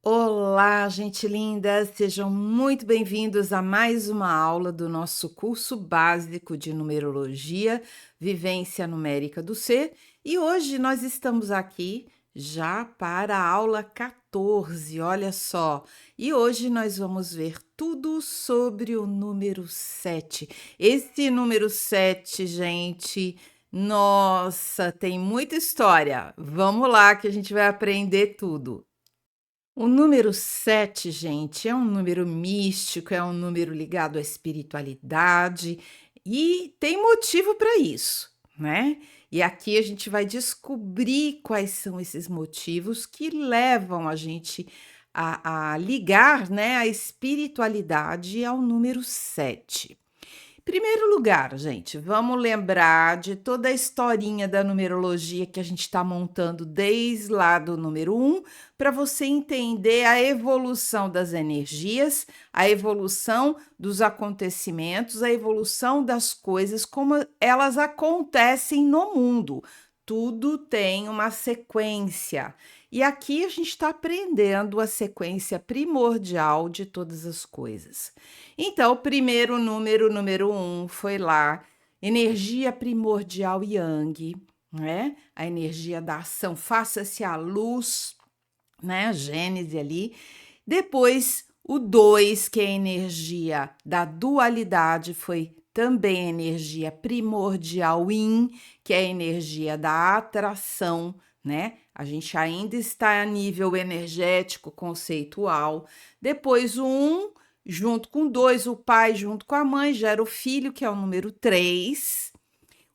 Olá, gente linda! Sejam muito bem-vindos a mais uma aula do nosso curso básico de numerologia, Vivência Numérica do Ser. E hoje nós estamos aqui já para a aula 14, olha só. E hoje nós vamos ver tudo sobre o número 7. Esse número 7, gente, nossa, tem muita história. Vamos lá que a gente vai aprender tudo. O número 7, gente, é um número místico, é um número ligado à espiritualidade e tem motivo para isso, né? E aqui a gente vai descobrir quais são esses motivos que levam a gente a ligar, né, a espiritualidade ao número 7. Primeiro lugar, gente, vamos lembrar de toda a historinha da numerologia que a gente está montando desde lá do número 1, para você entender a evolução das energias, a evolução dos acontecimentos, a evolução das coisas, como elas acontecem no mundo. Tudo tem uma sequência. E aqui a gente está aprendendo a sequência primordial de todas as coisas. Então, o primeiro número, número 1, foi lá, energia primordial Yang, né? A energia da ação, faça-se a luz, né? A Gênese ali. Depois, o 2, que é a energia da dualidade, foi também a energia primordial Yin, que é a energia da atração, né? A gente ainda está a nível energético conceitual. Depois, o 1, junto com 2, o pai junto com a mãe, gera o filho, que é o número 3.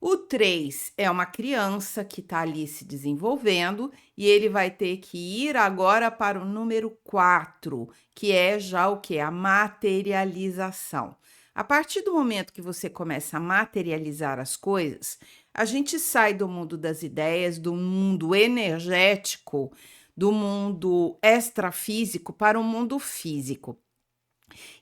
O 3 é uma criança que está ali se desenvolvendo e ele vai ter que ir agora para o número 4, que é já o que? A materialização. A partir do momento que você começa a materializar as coisas, a gente sai do mundo das ideias, do mundo energético, do mundo extrafísico para o mundo físico.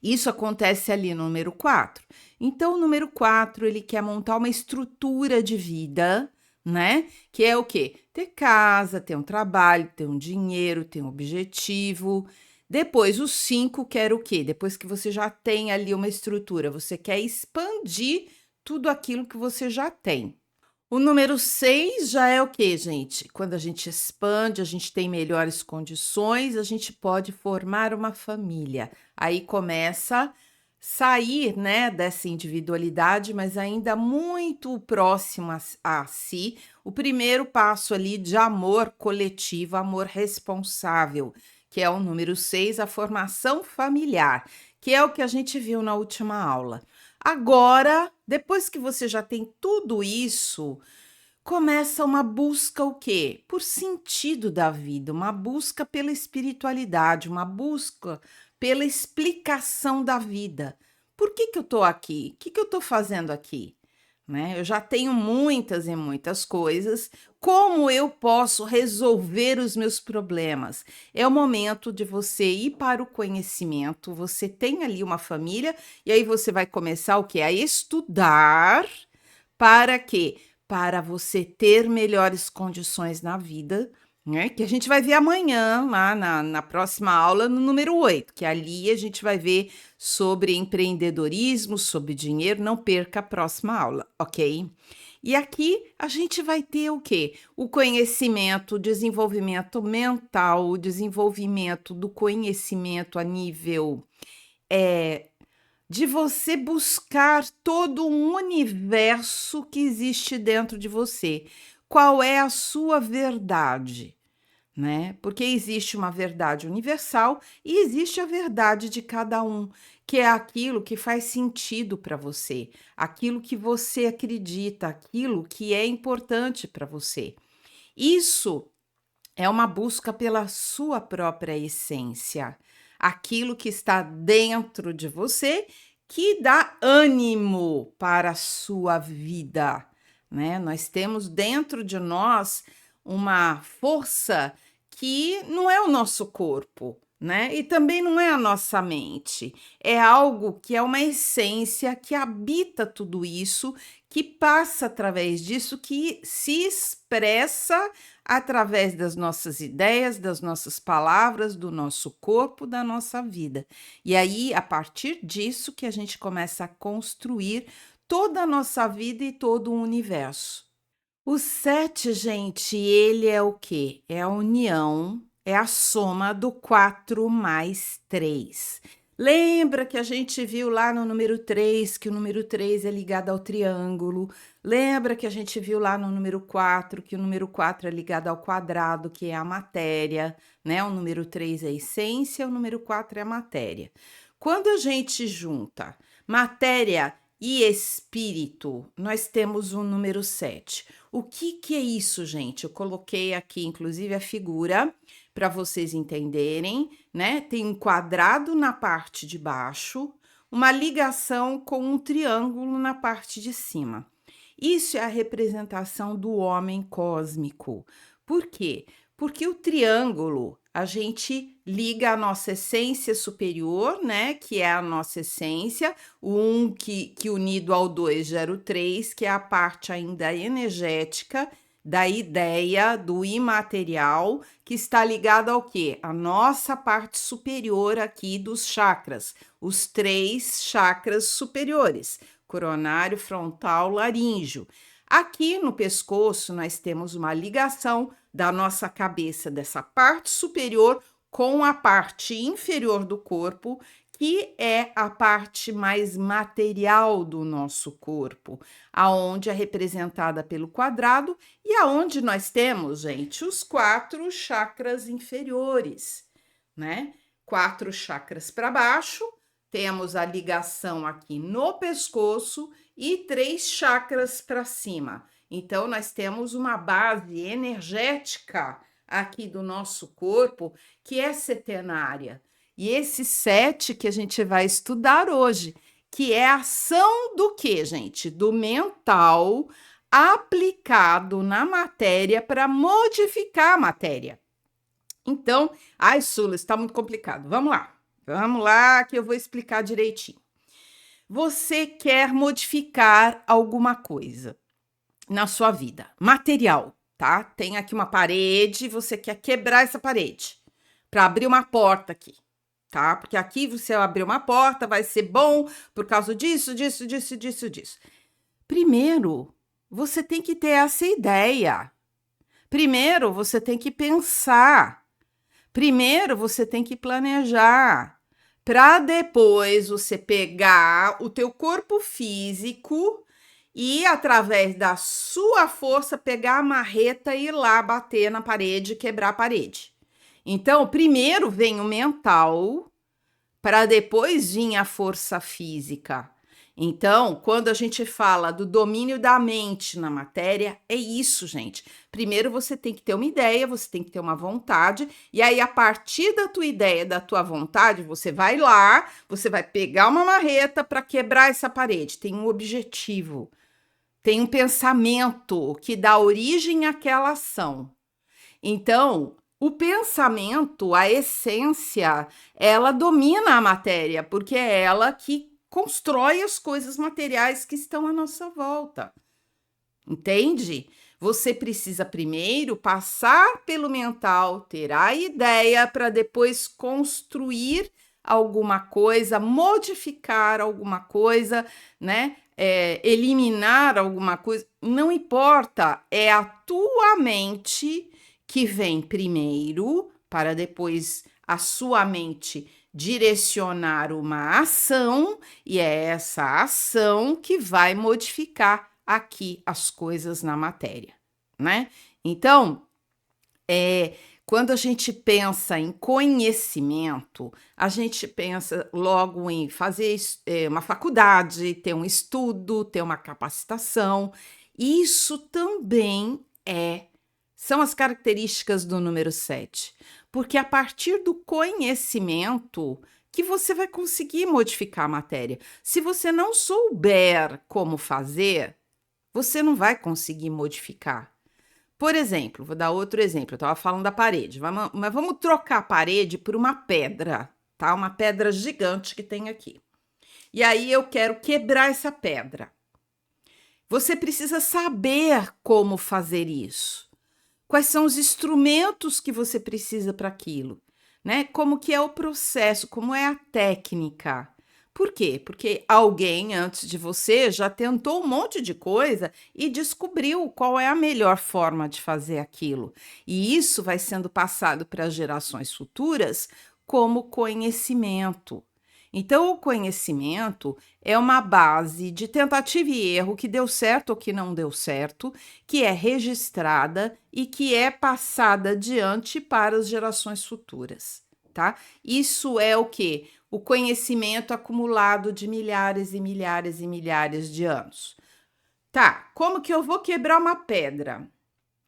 Isso acontece ali no número 4. Então, o número 4, ele quer montar uma estrutura de vida, né? Que é o quê? Ter casa, ter um trabalho, ter um dinheiro, ter um objetivo. Depois, o 5 quer o quê? Depois que você já tem ali uma estrutura, você quer expandir tudo aquilo que você já tem. O número 6 já é o quê, gente? Quando a gente expande, a gente tem melhores condições, a gente pode formar uma família. Aí começa a sair, né, dessa individualidade, mas ainda muito próximo a si, o primeiro passo ali de amor coletivo, amor responsável, que é o número 6, a formação familiar, que é o que a gente viu na última aula. Agora, depois que você já tem tudo isso, começa uma busca o quê? Por sentido da vida, uma busca pela espiritualidade, uma busca pela explicação da vida. Por que eu estou aqui? O que eu estou fazendo aqui? Né? Eu já tenho muitas e muitas coisas. Como eu posso resolver os meus problemas? É o momento de você ir para o conhecimento. Você tem ali uma família e aí você vai começar o quê? A estudar para quê? Para você ter melhores condições na vida, né? Que a gente vai ver amanhã, lá na próxima aula, no número 8, que ali a gente vai ver sobre empreendedorismo, sobre dinheiro. Não perca a próxima aula, ok? E aqui a gente vai ter o quê? O conhecimento, o desenvolvimento mental, o desenvolvimento do conhecimento a nível de você buscar todo um universo que existe dentro de você. Qual é a sua verdade, né? Porque existe uma verdade universal e existe a verdade de cada um, que é aquilo que faz sentido para você, aquilo que você acredita, aquilo que é importante para você. Isso é uma busca pela sua própria essência, aquilo que está dentro de você que dá ânimo para a sua vida, né? Nós temos dentro de nós uma força que não é o nosso corpo, né? E também não é a nossa mente. É algo que é uma essência que habita tudo isso, que passa através disso, que se expressa através das nossas ideias, das nossas palavras, do nosso corpo, da nossa vida. E aí, a partir disso que a gente começa a construir toda a nossa vida e todo o universo. O 7, gente, ele é o quê? É a união, é a soma do 4 mais 3. Lembra que a gente viu lá no número 3 que o número 3 é ligado ao triângulo? Lembra que a gente viu lá no número 4 que o número 4 é ligado ao quadrado, que é a matéria, né? O número 3 é a essência, o número 4 é a matéria. Quando a gente junta matéria e espírito, nós temos o número 7. O que é isso, gente? Eu coloquei aqui, inclusive, a figura para vocês entenderem, né? Tem um quadrado na parte de baixo, uma ligação com um triângulo na parte de cima. Isso é a representação do homem cósmico. Por quê? Porque o triângulo a gente liga a nossa essência superior, né? Que é a nossa essência, o 1 que unido ao 2 gera o 3, que é a parte ainda energética da ideia do imaterial, que está ligado ao quê? A nossa parte superior aqui dos chakras, os 3 chakras superiores, coronário, frontal, laríngeo. Aqui no pescoço nós temos uma ligação da nossa cabeça, dessa parte superior, com a parte inferior do corpo, que é a parte mais material do nosso corpo, aonde é representada pelo quadrado e aonde nós temos, gente, os 4 chakras inferiores, né? 4 chakras para baixo, temos a ligação aqui no pescoço e 3 chakras para cima. Então, nós temos uma base energética aqui do nosso corpo que é setenária. E esse 7 que a gente vai estudar hoje, que é a ação do quê, gente? Do mental aplicado na matéria para modificar a matéria. Então, ai, Sula, está muito complicado. Vamos lá, que eu vou explicar direitinho. Você quer modificar alguma coisa na sua vida, material, tá? Tem aqui uma parede, você quer quebrar essa parede para abrir uma porta aqui, tá? Porque aqui você abrir uma porta vai ser bom por causa disso, disso, disso, disso, disso. Primeiro, você tem que ter essa ideia. Primeiro, você tem que pensar. Primeiro, você tem que planejar. Para depois você pegar o teu corpo físico e, através da sua força, pegar a marreta e ir lá bater na parede, quebrar a parede. Então, primeiro vem o mental, para depois vir a força física. Então, quando a gente fala do domínio da mente na matéria, é isso, gente. Primeiro você tem que ter uma ideia, você tem que ter uma vontade, e aí, a partir da tua ideia, da tua vontade, você vai lá, você vai pegar uma marreta para quebrar essa parede. Tem um objetivo, tem um pensamento que dá origem àquela ação. Então, o pensamento, a essência, ela domina a matéria, porque é ela que constrói as coisas materiais que estão à nossa volta. Entende? Você precisa primeiro passar pelo mental, ter a ideia para depois construir alguma coisa, modificar alguma coisa, né? Eliminar alguma coisa. Não importa, é a tua mente que vem primeiro, para depois a sua mente direcionar uma ação, e é essa ação que vai modificar aqui as coisas na matéria, né? Então, quando a gente pensa em conhecimento, a gente pensa logo em fazer uma faculdade, ter um estudo, ter uma capacitação. Isso também são as características do número 7, porque a partir do conhecimento que você vai conseguir modificar a matéria. Se você não souber como fazer, você não vai conseguir modificar. Por exemplo, vou dar outro exemplo, eu estava falando da parede, mas vamos trocar a parede por uma pedra, tá? Uma pedra gigante que tem aqui. E aí eu quero quebrar essa pedra. Você precisa saber como fazer isso. Quais são os instrumentos que você precisa para aquilo, né? Como que é o processo, como é a técnica. Por quê? Porque alguém antes de você já tentou um monte de coisa e descobriu qual é a melhor forma de fazer aquilo. E isso vai sendo passado para as gerações futuras como conhecimento. Então, o conhecimento é uma base de tentativa e erro que deu certo ou que não deu certo, que é registrada e que é passada adiante para as gerações futuras, tá? Isso é o quê? O conhecimento acumulado de milhares e milhares e milhares de anos. Tá, como que eu vou quebrar uma pedra,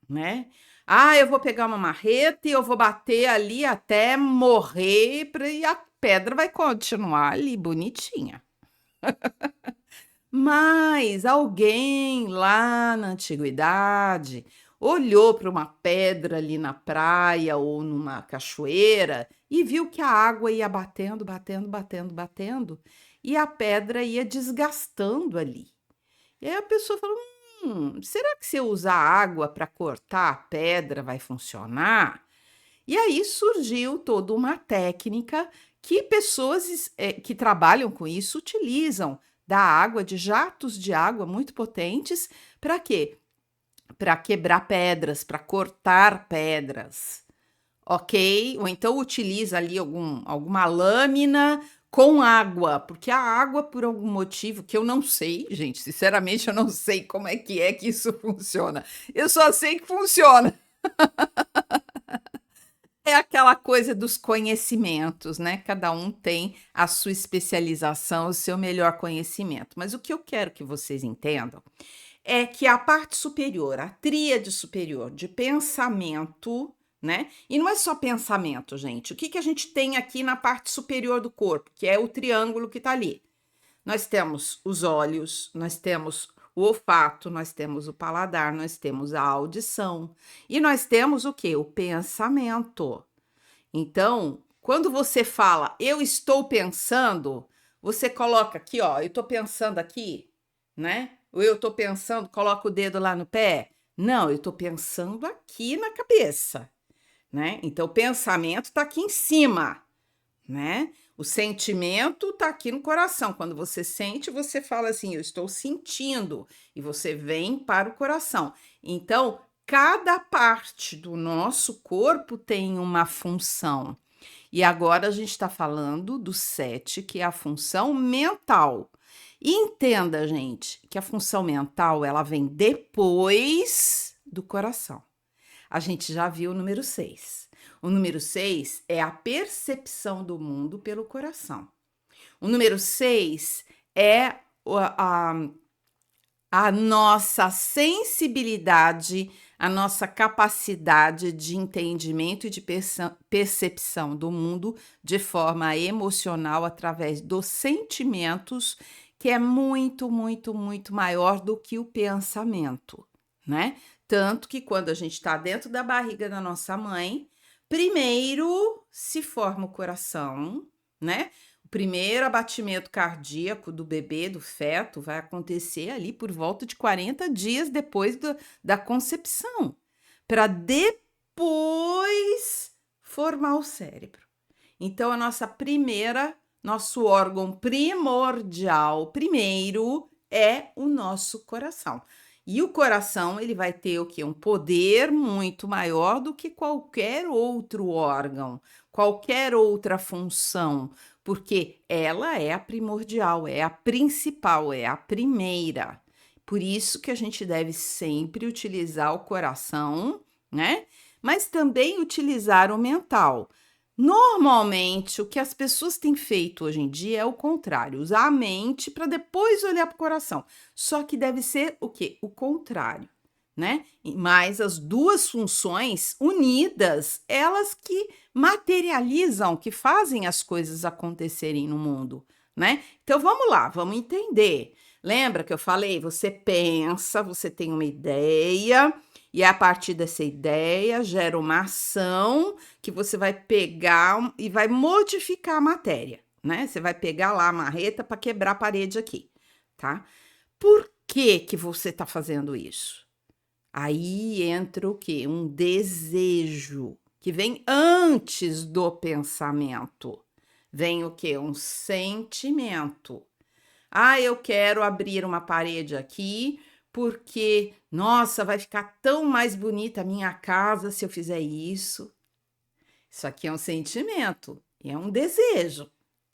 né? Ah, eu vou pegar uma marreta e eu vou bater ali até morrer e a pedra vai continuar ali bonitinha. Mas alguém lá na antiguidade olhou para uma pedra ali na praia ou numa cachoeira e viu que a água ia batendo, batendo, batendo, batendo e a pedra ia desgastando ali. E aí a pessoa falou: será que se eu usar água para cortar a pedra vai funcionar? E aí surgiu toda uma técnica que pessoas que trabalham com isso utilizam da água, de jatos de água muito potentes, para quê? Para quebrar pedras, para cortar pedras, ok? Ou então utiliza ali alguma lâmina com água, porque a água, por algum motivo que eu não sei, gente, sinceramente, eu não sei como é que isso funciona. Eu só sei que funciona. É aquela coisa dos conhecimentos, né? Cada um tem a sua especialização, o seu melhor conhecimento. Mas o que eu quero que vocês entendam é que a parte superior, a tríade superior de pensamento, né? E não é só pensamento, gente. O que a gente tem aqui na parte superior do corpo, que é o triângulo que está ali? Nós temos os olhos, nós temos o olfato, nós temos o paladar, nós temos a audição e nós temos o que? O pensamento. Então, quando você fala eu estou pensando, você coloca aqui, ó, eu estou pensando aqui, né? Ou eu estou pensando, coloca o dedo lá no pé. Não, eu estou pensando aqui na cabeça, né? Então, o pensamento está aqui em cima, né? O sentimento está aqui no coração. Quando você sente, você fala assim, eu estou sentindo, e você vem para o coração. Então, cada parte do nosso corpo tem uma função. E agora a gente está falando do 7, que é a função mental. E entenda, gente, que a função mental ela vem depois do coração. A gente já viu o número 6. O número 6 é a percepção do mundo pelo coração. O número 6 é a nossa sensibilidade, a nossa capacidade de entendimento e de percepção do mundo de forma emocional através dos sentimentos, que é muito, muito, muito maior do que o pensamento, né? Tanto que quando a gente está dentro da barriga da nossa mãe, primeiro se forma o coração, né? O primeiro abatimento cardíaco do bebê, do feto, vai acontecer ali por volta de 40 dias depois da concepção, para depois formar o cérebro. Então, nosso órgão primordial, primeiro, é o nosso coração. E o coração, ele vai ter o quê? Um poder muito maior do que qualquer outro órgão, qualquer outra função, porque ela é a primordial, é a principal, é a primeira. Por isso que a gente deve sempre utilizar o coração, né? Mas também utilizar o mental. Normalmente, o que as pessoas têm feito hoje em dia é o contrário, usar a mente para depois olhar para o coração. Só que deve ser o quê? O contrário, né? Mas as duas funções unidas, elas que materializam, que fazem as coisas acontecerem no mundo, né? Então vamos lá, vamos entender. Lembra que eu falei? Você pensa, você tem uma ideia, e a partir dessa ideia gera uma ação que você vai pegar e vai modificar a matéria, né? Você vai pegar lá a marreta para quebrar a parede aqui, tá? Por que que você está fazendo isso? Aí entra o quê? Um desejo, que vem antes do pensamento. Vem o quê? Um sentimento. Ah, eu quero abrir uma parede aqui, porque, nossa, vai ficar tão mais bonita a minha casa se eu fizer isso. Isso aqui é um sentimento, é um desejo,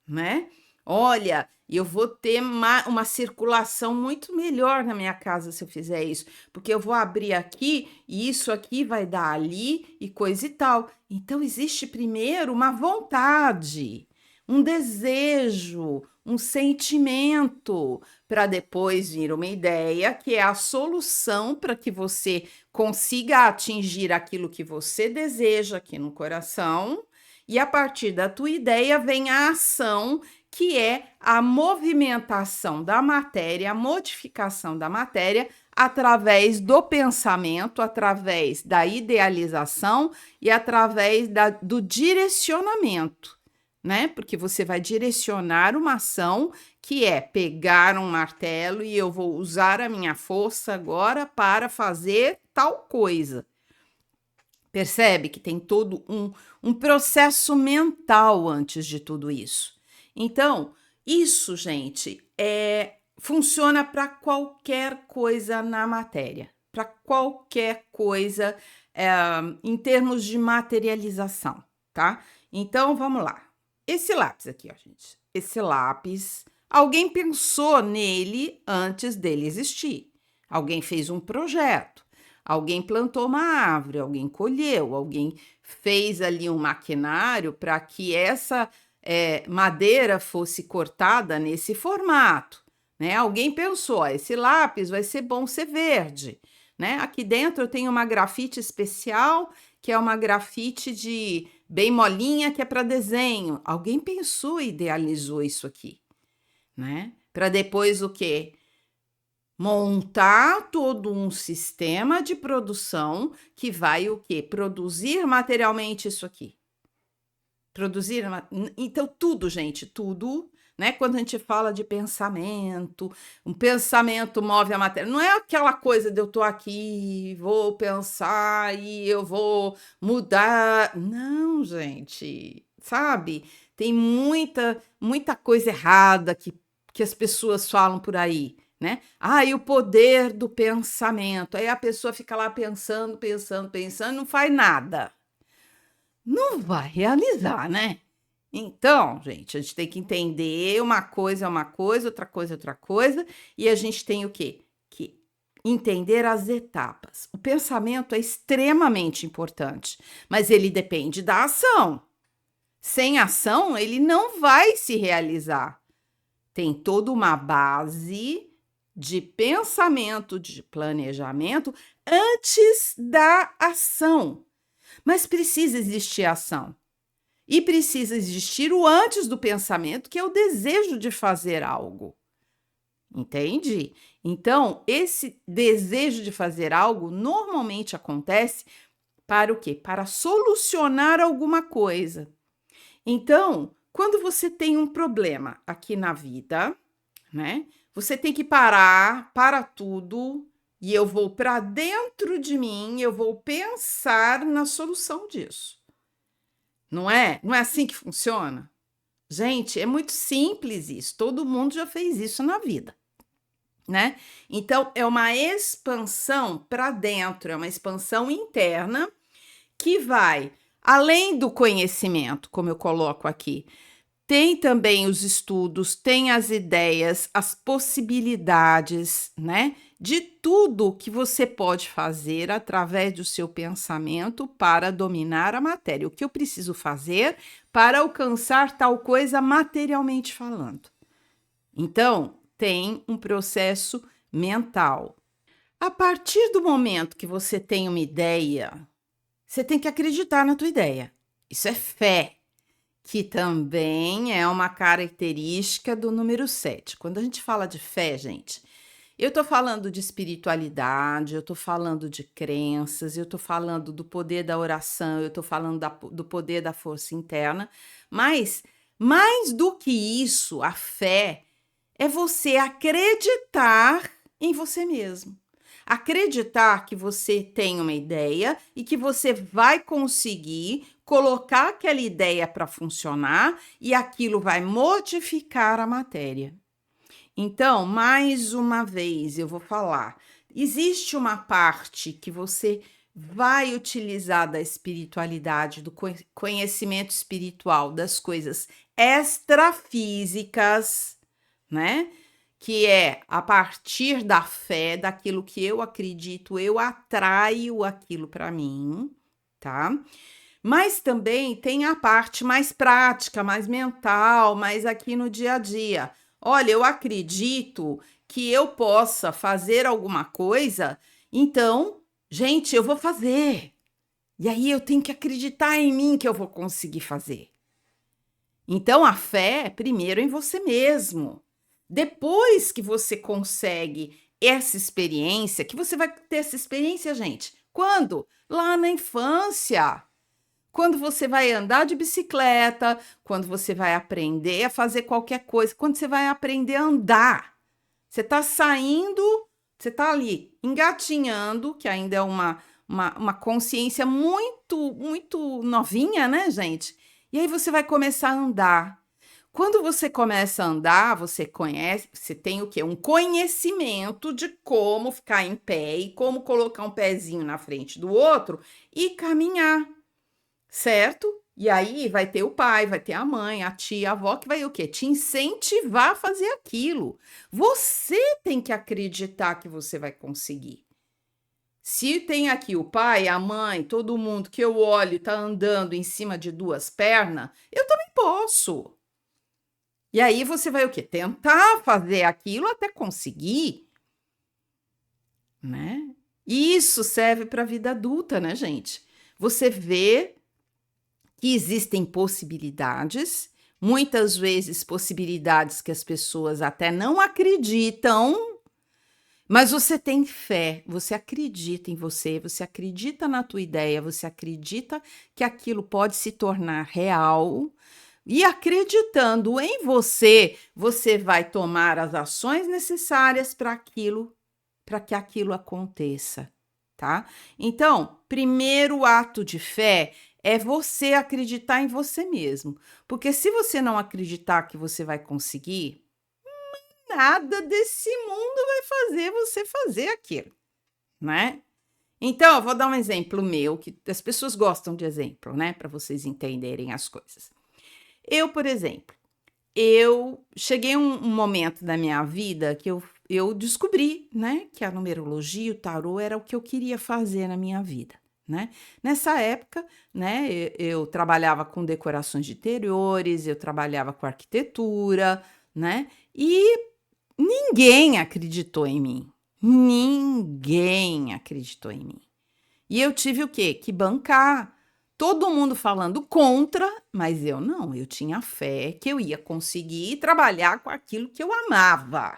né? Olha, eu vou ter uma circulação muito melhor na minha casa se eu fizer isso, porque eu vou abrir aqui e isso aqui vai dar ali e coisa e tal. Então, existe primeiro uma vontade, um desejo, um sentimento, para depois vir uma ideia que é a solução para que você consiga atingir aquilo que você deseja aqui no coração, e a partir da tua ideia vem a ação, que é a movimentação da matéria, a modificação da matéria através do pensamento, através da idealização e através do direcionamento, né? Porque você vai direcionar uma ação que é pegar um martelo e eu vou usar a minha força agora para fazer tal coisa. Percebe que tem todo um processo mental antes de tudo isso. Então, isso, gente, funciona para qualquer coisa na matéria, para qualquer coisa em termos de materialização, tá? Então, vamos lá. Esse lápis aqui, ó, gente. Esse lápis, alguém pensou nele antes dele existir. Alguém fez um projeto. Alguém plantou uma árvore, alguém colheu, alguém fez ali um maquinário para que essa madeira fosse cortada nesse formato, né? Alguém pensou, ó, esse lápis vai ser bom ser verde, né? Aqui dentro eu tenho uma grafite especial, que é uma grafite de bem molinha, que é para desenho. Alguém pensou e idealizou isso aqui, né? Para depois o quê? Montar todo um sistema de produção que vai o quê? Produzir materialmente isso aqui. Então, tudo, gente, tudo, né? Quando a gente fala de pensamento, um pensamento move a matéria. Não é aquela coisa de eu tô aqui, vou pensar e eu vou mudar. Não, gente, sabe? Tem muita coisa errada que as pessoas falam por aí, né? Ah, e o poder do pensamento. Aí a pessoa fica lá pensando, pensando, pensando, não faz nada. Não vai realizar, né? Então, gente, a gente tem que entender uma coisa é uma coisa, outra é outra coisa, e a gente tem o quê? Que entender as etapas. O pensamento é extremamente importante, mas ele depende da ação. Sem ação, ele não vai se realizar. Tem toda uma base de pensamento, de planejamento antes da ação. Mas precisa existir ação. E precisa existir o antes do pensamento, que é o desejo de fazer algo. Entende? Então, esse desejo de fazer algo normalmente acontece para o quê? Para solucionar alguma coisa. Então, quando você tem um problema aqui na vida, né? Você tem que parar, para tudo, e eu vou para dentro de mim, eu vou pensar na solução disso. Não é? Não é assim que funciona? Gente, é muito simples isso. Todo mundo já fez isso na vida, né? Então, é uma expansão para dentro, é uma expansão interna que vai além do conhecimento, como eu coloco aqui. Tem também os estudos, tem as ideias, as possibilidades, né? De tudo que você pode fazer através do seu pensamento para dominar a matéria. O que eu preciso fazer para alcançar tal coisa materialmente falando. Então, tem um processo mental. A partir do momento que você tem uma ideia, você tem que acreditar na tua ideia. Isso é fé, que também é uma característica do número 7. Quando a gente fala de fé, gente, eu estou falando de espiritualidade, eu estou falando de crenças, eu estou falando do poder da oração, eu estou falando do poder da força interna, mas mais do que isso, a fé é você acreditar em você mesmo. Acreditar que você tem uma ideia e que você vai conseguir colocar aquela ideia para funcionar e aquilo vai modificar a matéria. Então, mais uma vez, eu vou falar. Existe uma parte que você vai utilizar da espiritualidade, do conhecimento espiritual, das coisas extrafísicas, né? Que é a partir da fé, daquilo que eu acredito, eu atraio aquilo para mim, tá? Mas também tem a parte mais prática, mais mental, mais aqui no dia a dia. Olha, eu acredito que eu possa fazer alguma coisa, então, gente, eu vou fazer. E aí eu tenho que acreditar em mim que eu vou conseguir fazer. Então, a fé é primeiro em você mesmo. Depois que você consegue essa experiência, que você vai ter essa experiência, gente, quando? Lá na infância. Quando você vai andar de bicicleta, quando você vai aprender a fazer qualquer coisa, quando você vai aprender a andar. Você está saindo, você está ali engatinhando, que ainda é uma consciência muito novinha, né, gente? E aí você vai começar a andar. Quando você começa a andar, você conhece, você tem o quê? Um conhecimento de como ficar em pé e como colocar um pezinho na frente do outro e caminhar. Certo? E aí vai ter o pai, vai ter a mãe, a tia, a avó, que vai o quê? Te incentivar a fazer aquilo. Você tem que acreditar que você vai conseguir. Se tem aqui o pai, a mãe, todo mundo que eu olho e tá andando em cima de duas pernas, eu também posso. E aí você vai o quê? Tentar fazer aquilo até conseguir, né? Isso serve para a vida adulta, né, gente? Você vê que existem possibilidades, muitas vezes possibilidades que as pessoas até não acreditam, mas você tem fé, você acredita em você, você acredita na tua ideia, você acredita que aquilo pode se tornar real. E acreditando em você, você vai tomar as ações necessárias para que aquilo aconteça, tá? Então, primeiro ato de fé é você acreditar em você mesmo. Porque se você não acreditar que você vai conseguir, nada desse mundo vai fazer você fazer aquilo, né? Então, eu vou dar um exemplo meu, que as pessoas gostam de exemplo, né? Para vocês entenderem as coisas. Eu, por exemplo, eu cheguei um momento da minha vida que eu descobri, né, que a numerologia, o tarô era o que eu queria fazer na minha vida, né? Nessa época, né, eu trabalhava com decorações de interiores, eu trabalhava com arquitetura, né? E ninguém acreditou em mim. Ninguém acreditou em mim. E eu tive o quê? Que bancar. Todo mundo falando contra, mas eu não, eu tinha fé que eu ia conseguir trabalhar com aquilo que eu amava.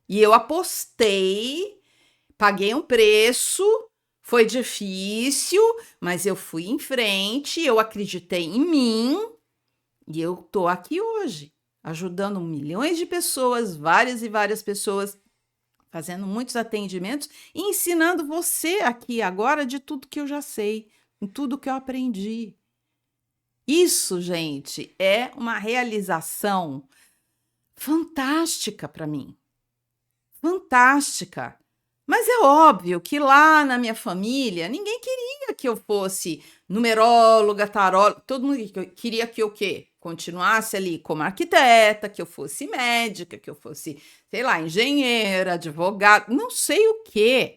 E eu apostei, paguei um preço, foi difícil, mas eu fui em frente, eu acreditei em mim e eu tô aqui hoje, ajudando milhões de pessoas, várias e várias pessoas, fazendo muitos atendimentos e ensinando você aqui agora de tudo que eu já sei, em tudo que eu aprendi. Isso, gente, é uma realização fantástica para mim. Fantástica. Mas é óbvio que lá na minha família ninguém queria que eu fosse numeróloga, taróloga, todo mundo queria que eu o quê? Continuasse ali como arquiteta, que eu fosse médica, que eu fosse, sei lá, engenheira, advogada, não sei o quê.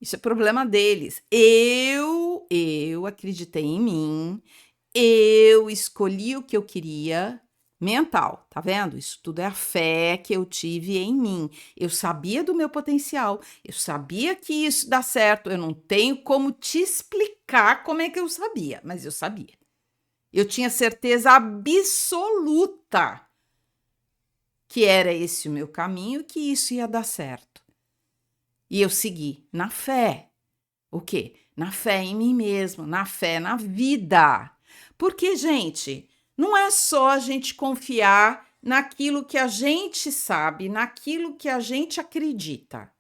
Isso é problema deles. Eu acreditei em mim, eu escolhi o que eu queria, mental, tá vendo? Isso tudo é a fé que eu tive em mim. Eu sabia do meu potencial, eu sabia que isso dá certo. Eu não tenho como te explicar como é que eu sabia, mas eu sabia. Eu tinha certeza absoluta que era esse o meu caminho e que isso ia dar certo. E eu segui na fé. O quê? Na fé em mim mesmo, na fé na vida. Porque, gente, não é só a gente confiar naquilo que a gente sabe, naquilo que a gente acredita.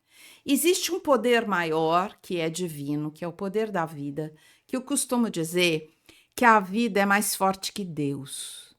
existe um poder maior que é divino, que é o poder da vida, que eu costumo dizer que a vida é mais forte que Deus,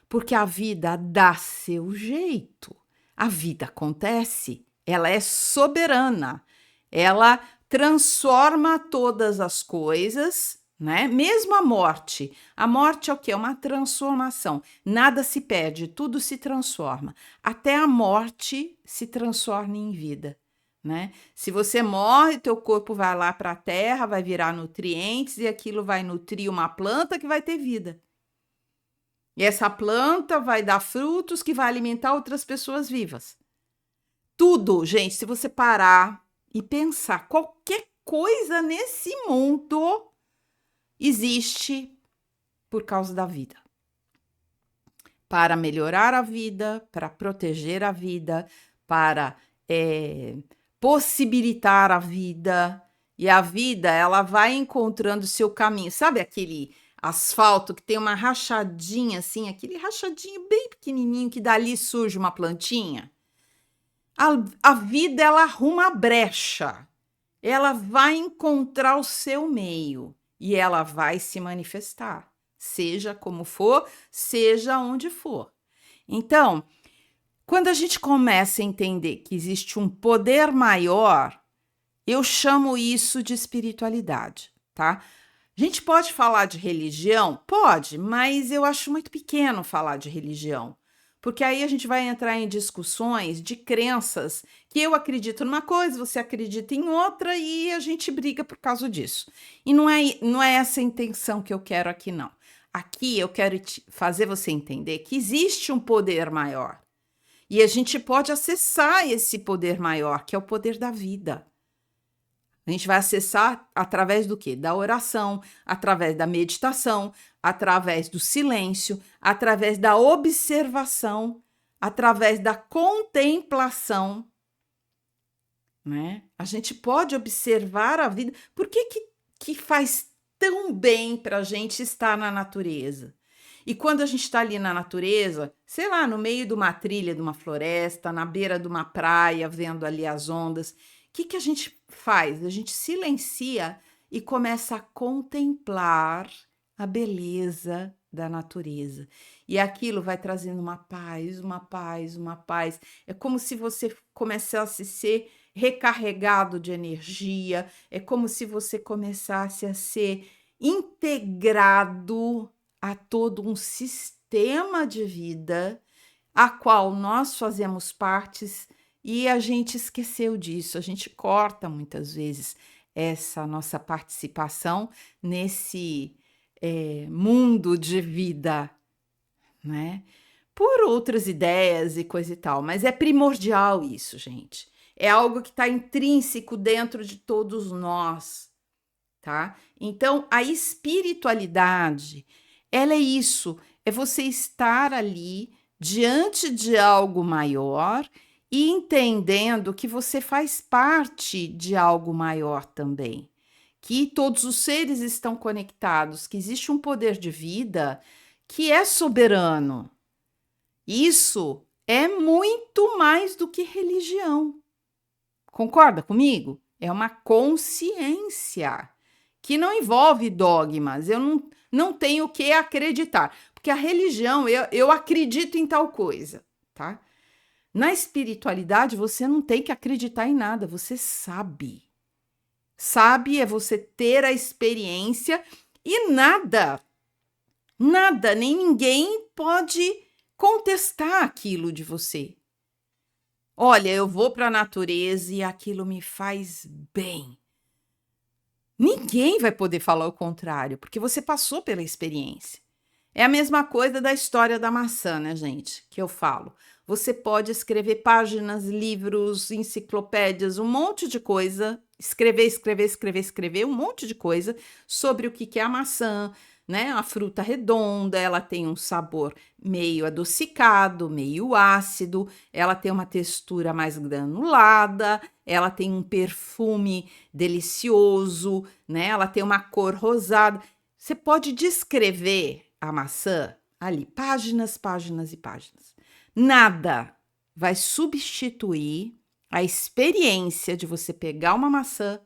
porque a vida dá seu jeito. A vida acontece, ela é soberana, ela transforma todas as coisas, né? Mesmo a morte. A morte é o quê? É uma transformação. Nada se perde, tudo se transforma. Até a morte se transforma em vida, né? Se você morre, teu corpo vai lá para a terra, vai virar nutrientes e aquilo vai nutrir uma planta que vai ter vida. E essa planta vai dar frutos que vai alimentar outras pessoas vivas. Tudo, gente, se você parar e pensar, qualquer coisa nesse mundo existe por causa da vida. Para melhorar a vida, para proteger a vida, para possibilitar a vida. E a vida, ela vai encontrando seu caminho. Sabe aquele asfalto que tem uma rachadinha assim, aquele rachadinho bem pequenininho que dali surge uma plantinha? A vida, ela arruma a brecha. Ela vai encontrar o seu meio e ela vai se manifestar, seja como for, seja onde for. Então, quando a gente começa a entender que existe um poder maior, eu chamo isso de espiritualidade, tá? A gente pode falar de religião? Pode, mas eu acho muito pequeno falar de religião. Porque aí a gente vai entrar em discussões de crenças que eu acredito numa coisa, você acredita em outra e a gente briga por causa disso. E não é essa a intenção que eu quero aqui, não. Aqui eu quero fazer você entender que existe um poder maior. E a gente pode acessar esse poder maior, que é o poder da vida. A gente vai acessar através do quê? Da oração, através da meditação, através do silêncio, através da observação, através da contemplação, né? A gente pode observar a vida. Por que faz tão bem para a gente estar na natureza? E quando a gente está ali na natureza, sei lá, no meio de uma trilha, de uma floresta, na beira de uma praia, vendo ali as ondas, o que a gente faz? A gente silencia e começa a contemplar a beleza da natureza. E aquilo vai trazendo uma paz, uma paz, uma paz. É como se você começasse a ser recarregado de energia, é como se você começasse a ser integrado a todo um sistema de vida a qual nós fazemos partes e a gente esqueceu disso. A gente corta muitas vezes essa nossa participação nesse mundo de vida, né? Por outras ideias e coisa e tal, mas é primordial isso, gente. É algo que está intrínseco dentro de todos nós, tá? Então, a espiritualidade, ela é isso, é você estar ali diante de algo maior e entendendo que você faz parte de algo maior também, que todos os seres estão conectados, que existe um poder de vida que é soberano. Isso é muito mais do que religião. Concorda comigo? É uma consciência que não envolve dogmas. Eu não tenho o que acreditar, porque a religião, eu acredito em tal coisa, tá? Na espiritualidade, você não tem que acreditar em nada, você sabe. Sabe é você ter a experiência e nada, nem ninguém pode contestar aquilo de você. Olha, eu vou para a natureza e aquilo me faz bem. Ninguém vai poder falar o contrário, porque você passou pela experiência. É a mesma coisa da história da maçã, né, gente? Que eu falo. Você pode escrever páginas, livros, enciclopédias, um monte de coisa, escrever, um monte de coisa sobre o que é a maçã, né? A fruta redonda, ela tem um sabor meio adocicado, meio ácido, ela tem uma textura mais granulada, ela tem um perfume delicioso, né? Ela tem uma cor rosada. Você pode descrever a maçã ali, páginas, páginas e páginas. Nada vai substituir a experiência de você pegar uma maçã,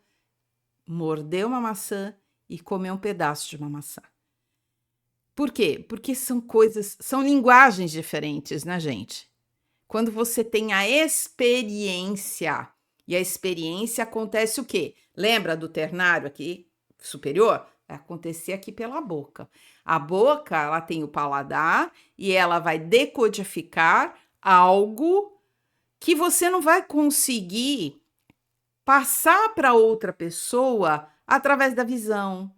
morder uma maçã e comer um pedaço de uma maçã. Por quê? Porque são linguagens diferentes, né, gente? Quando você tem a experiência, e a experiência acontece o quê? Lembra do ternário aqui superior? Vai acontecer aqui pela boca. A boca, ela tem o paladar e ela vai decodificar algo que você não vai conseguir passar para outra pessoa através da visão,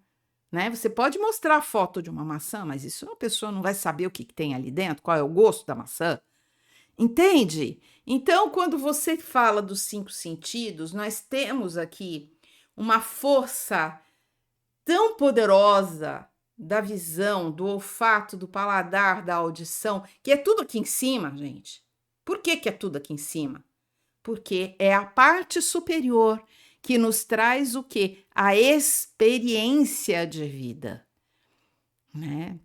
né? Você pode mostrar a foto de uma maçã, mas isso a pessoa não vai saber o que tem ali dentro, qual é o gosto da maçã. Entende? Então, quando você fala dos 5 sentidos, nós temos aqui uma força tão poderosa da visão, do olfato, do paladar, da audição, que é tudo aqui em cima, gente. Por que é tudo aqui em cima? Porque é a parte superior que nos traz o quê? A experiência de vida, né?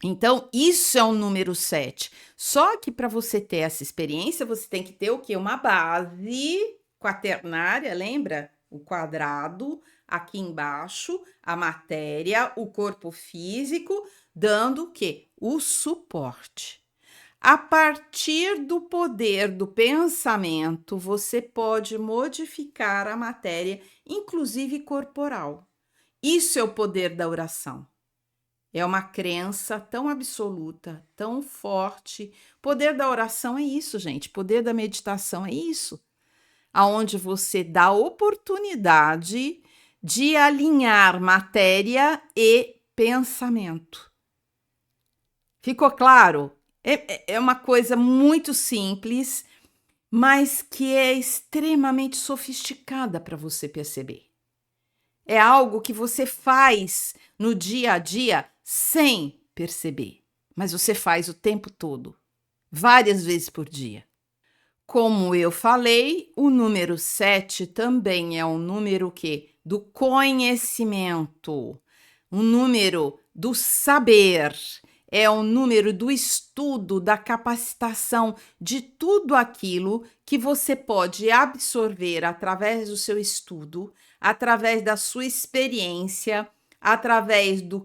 Então, isso é o número 7. Só que para você ter essa experiência, você tem que ter o quê? Uma base quaternária, lembra? O quadrado, aqui embaixo, a matéria, o corpo físico, dando o quê? O suporte. A partir do poder do pensamento, você pode modificar a matéria, inclusive corporal. Isso é o poder da oração. É uma crença tão absoluta, tão forte. Poder da oração é isso, gente. Poder da meditação é isso. Aonde você dá oportunidade de alinhar matéria e pensamento. Ficou claro? É uma coisa muito simples, mas que é extremamente sofisticada para você perceber. É algo que você faz no dia a dia sem perceber, mas você faz o tempo todo, várias vezes por dia. Como eu falei, o número 7 também é um número do conhecimento, um número do saber, é um número do estudo, da capacitação de tudo aquilo que você pode absorver através do seu estudo, através da sua experiência, através do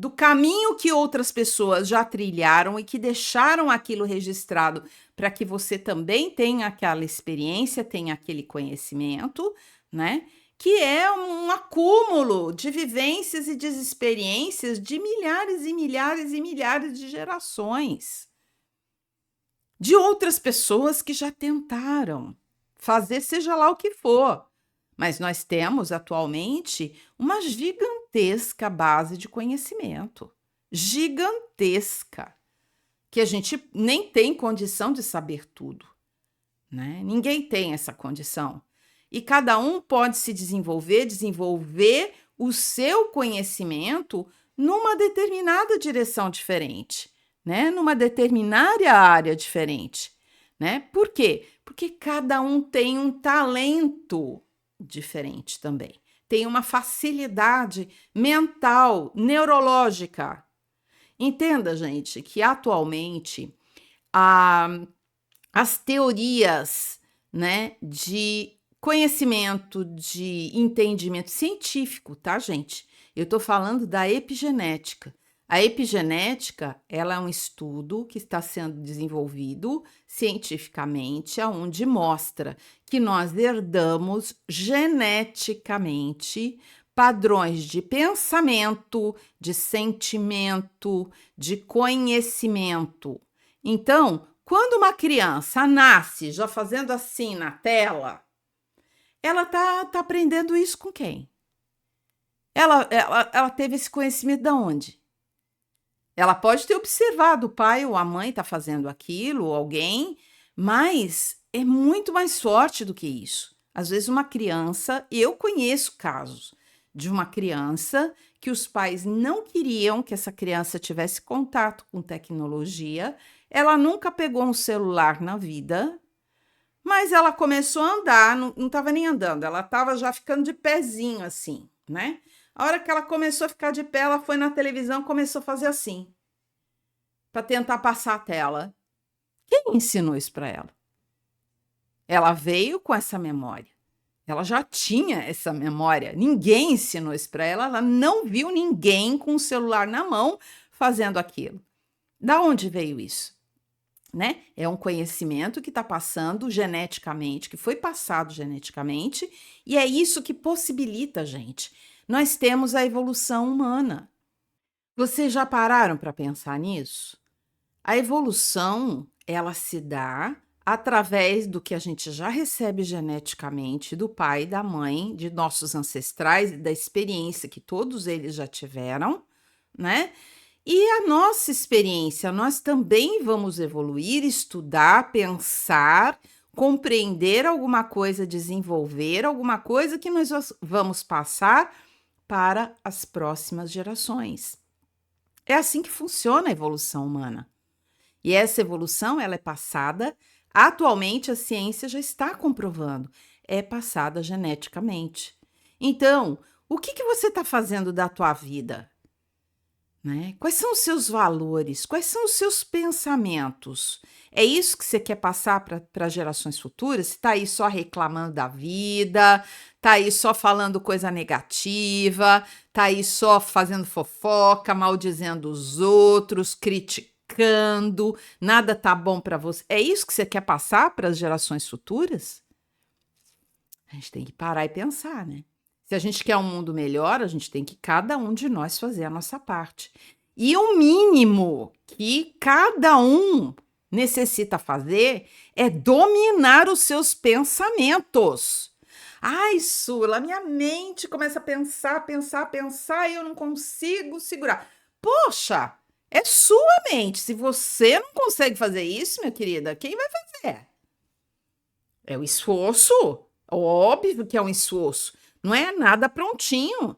caminho que outras pessoas já trilharam e que deixaram aquilo registrado para que você também tenha aquela experiência, tenha aquele conhecimento, né? Que é um acúmulo de vivências e de experiências de milhares e milhares e milhares de gerações, de outras pessoas que já tentaram fazer seja lá o que for. Mas nós temos atualmente uma gigantesca base de conhecimento, gigantesca, que a gente nem tem condição de saber tudo, né? Ninguém tem essa condição. E cada um pode se desenvolver o seu conhecimento numa determinada direção diferente, né? Numa determinada área diferente, né? Por quê? Porque cada um tem um talento diferente também. Tem uma facilidade mental, neurológica. Entenda, gente, que atualmente as teorias, né, de conhecimento, de entendimento científico, tá, gente? Eu estou falando da epigenética. A epigenética, ela é um estudo que está sendo desenvolvido cientificamente, aonde mostra que nós herdamos geneticamente padrões de pensamento, de sentimento, de conhecimento. Então, quando uma criança nasce já fazendo assim na tela, ela tá aprendendo isso com quem? Ela teve esse conhecimento de onde? Ela pode ter observado o pai ou a mãe tá fazendo aquilo, ou alguém, mas é muito mais forte do que isso. Às vezes uma criança, eu conheço casos de uma criança que os pais não queriam que essa criança tivesse contato com tecnologia, ela nunca pegou um celular na vida, mas ela começou a andar, não estava nem andando, ela estava já ficando de pezinho assim, né? A hora que ela começou a ficar de pé, ela foi na televisão, começou a fazer assim, para tentar passar a tela. Quem ensinou isso para ela? Ela veio com essa memória. Ela já tinha essa memória. Ninguém ensinou isso para ela. Ela não viu ninguém com o celular na mão fazendo aquilo. Da onde veio isso? Né? É um conhecimento que está passando geneticamente, que foi passado geneticamente, e é isso que possibilita, gente. Nós temos a evolução humana. Vocês já pararam para pensar nisso? A evolução, ela se dá através do que a gente já recebe geneticamente do pai, da mãe, de nossos ancestrais, da experiência que todos eles já tiveram, né? E a nossa experiência, nós também vamos evoluir, estudar, pensar, compreender alguma coisa, desenvolver alguma coisa que nós vamos passar para as próximas gerações. É assim que funciona a evolução humana. E essa evolução, ela é passada, atualmente a ciência já está comprovando, é passada geneticamente. Então, o que você está fazendo da tua vida? Né? Quais são os seus valores? Quais são os seus pensamentos? É isso que você quer passar para gerações futuras? Você está aí só reclamando da vida, está aí só falando coisa negativa, está aí só fazendo fofoca, maldizendo os outros, criticando, nada tá bom para você. É isso que você quer passar para as gerações futuras? A gente tem que parar e pensar, né? Se a gente quer um mundo melhor, a gente tem que cada um de nós fazer a nossa parte. E o mínimo que cada um necessita fazer é dominar os seus pensamentos. Ai, Sula, minha mente começa a pensar, pensar, pensar e eu não consigo segurar. Poxa, é sua mente. Se você não consegue fazer isso, minha querida, quem vai fazer? É o esforço. Óbvio que é um esforço. Não é nada prontinho.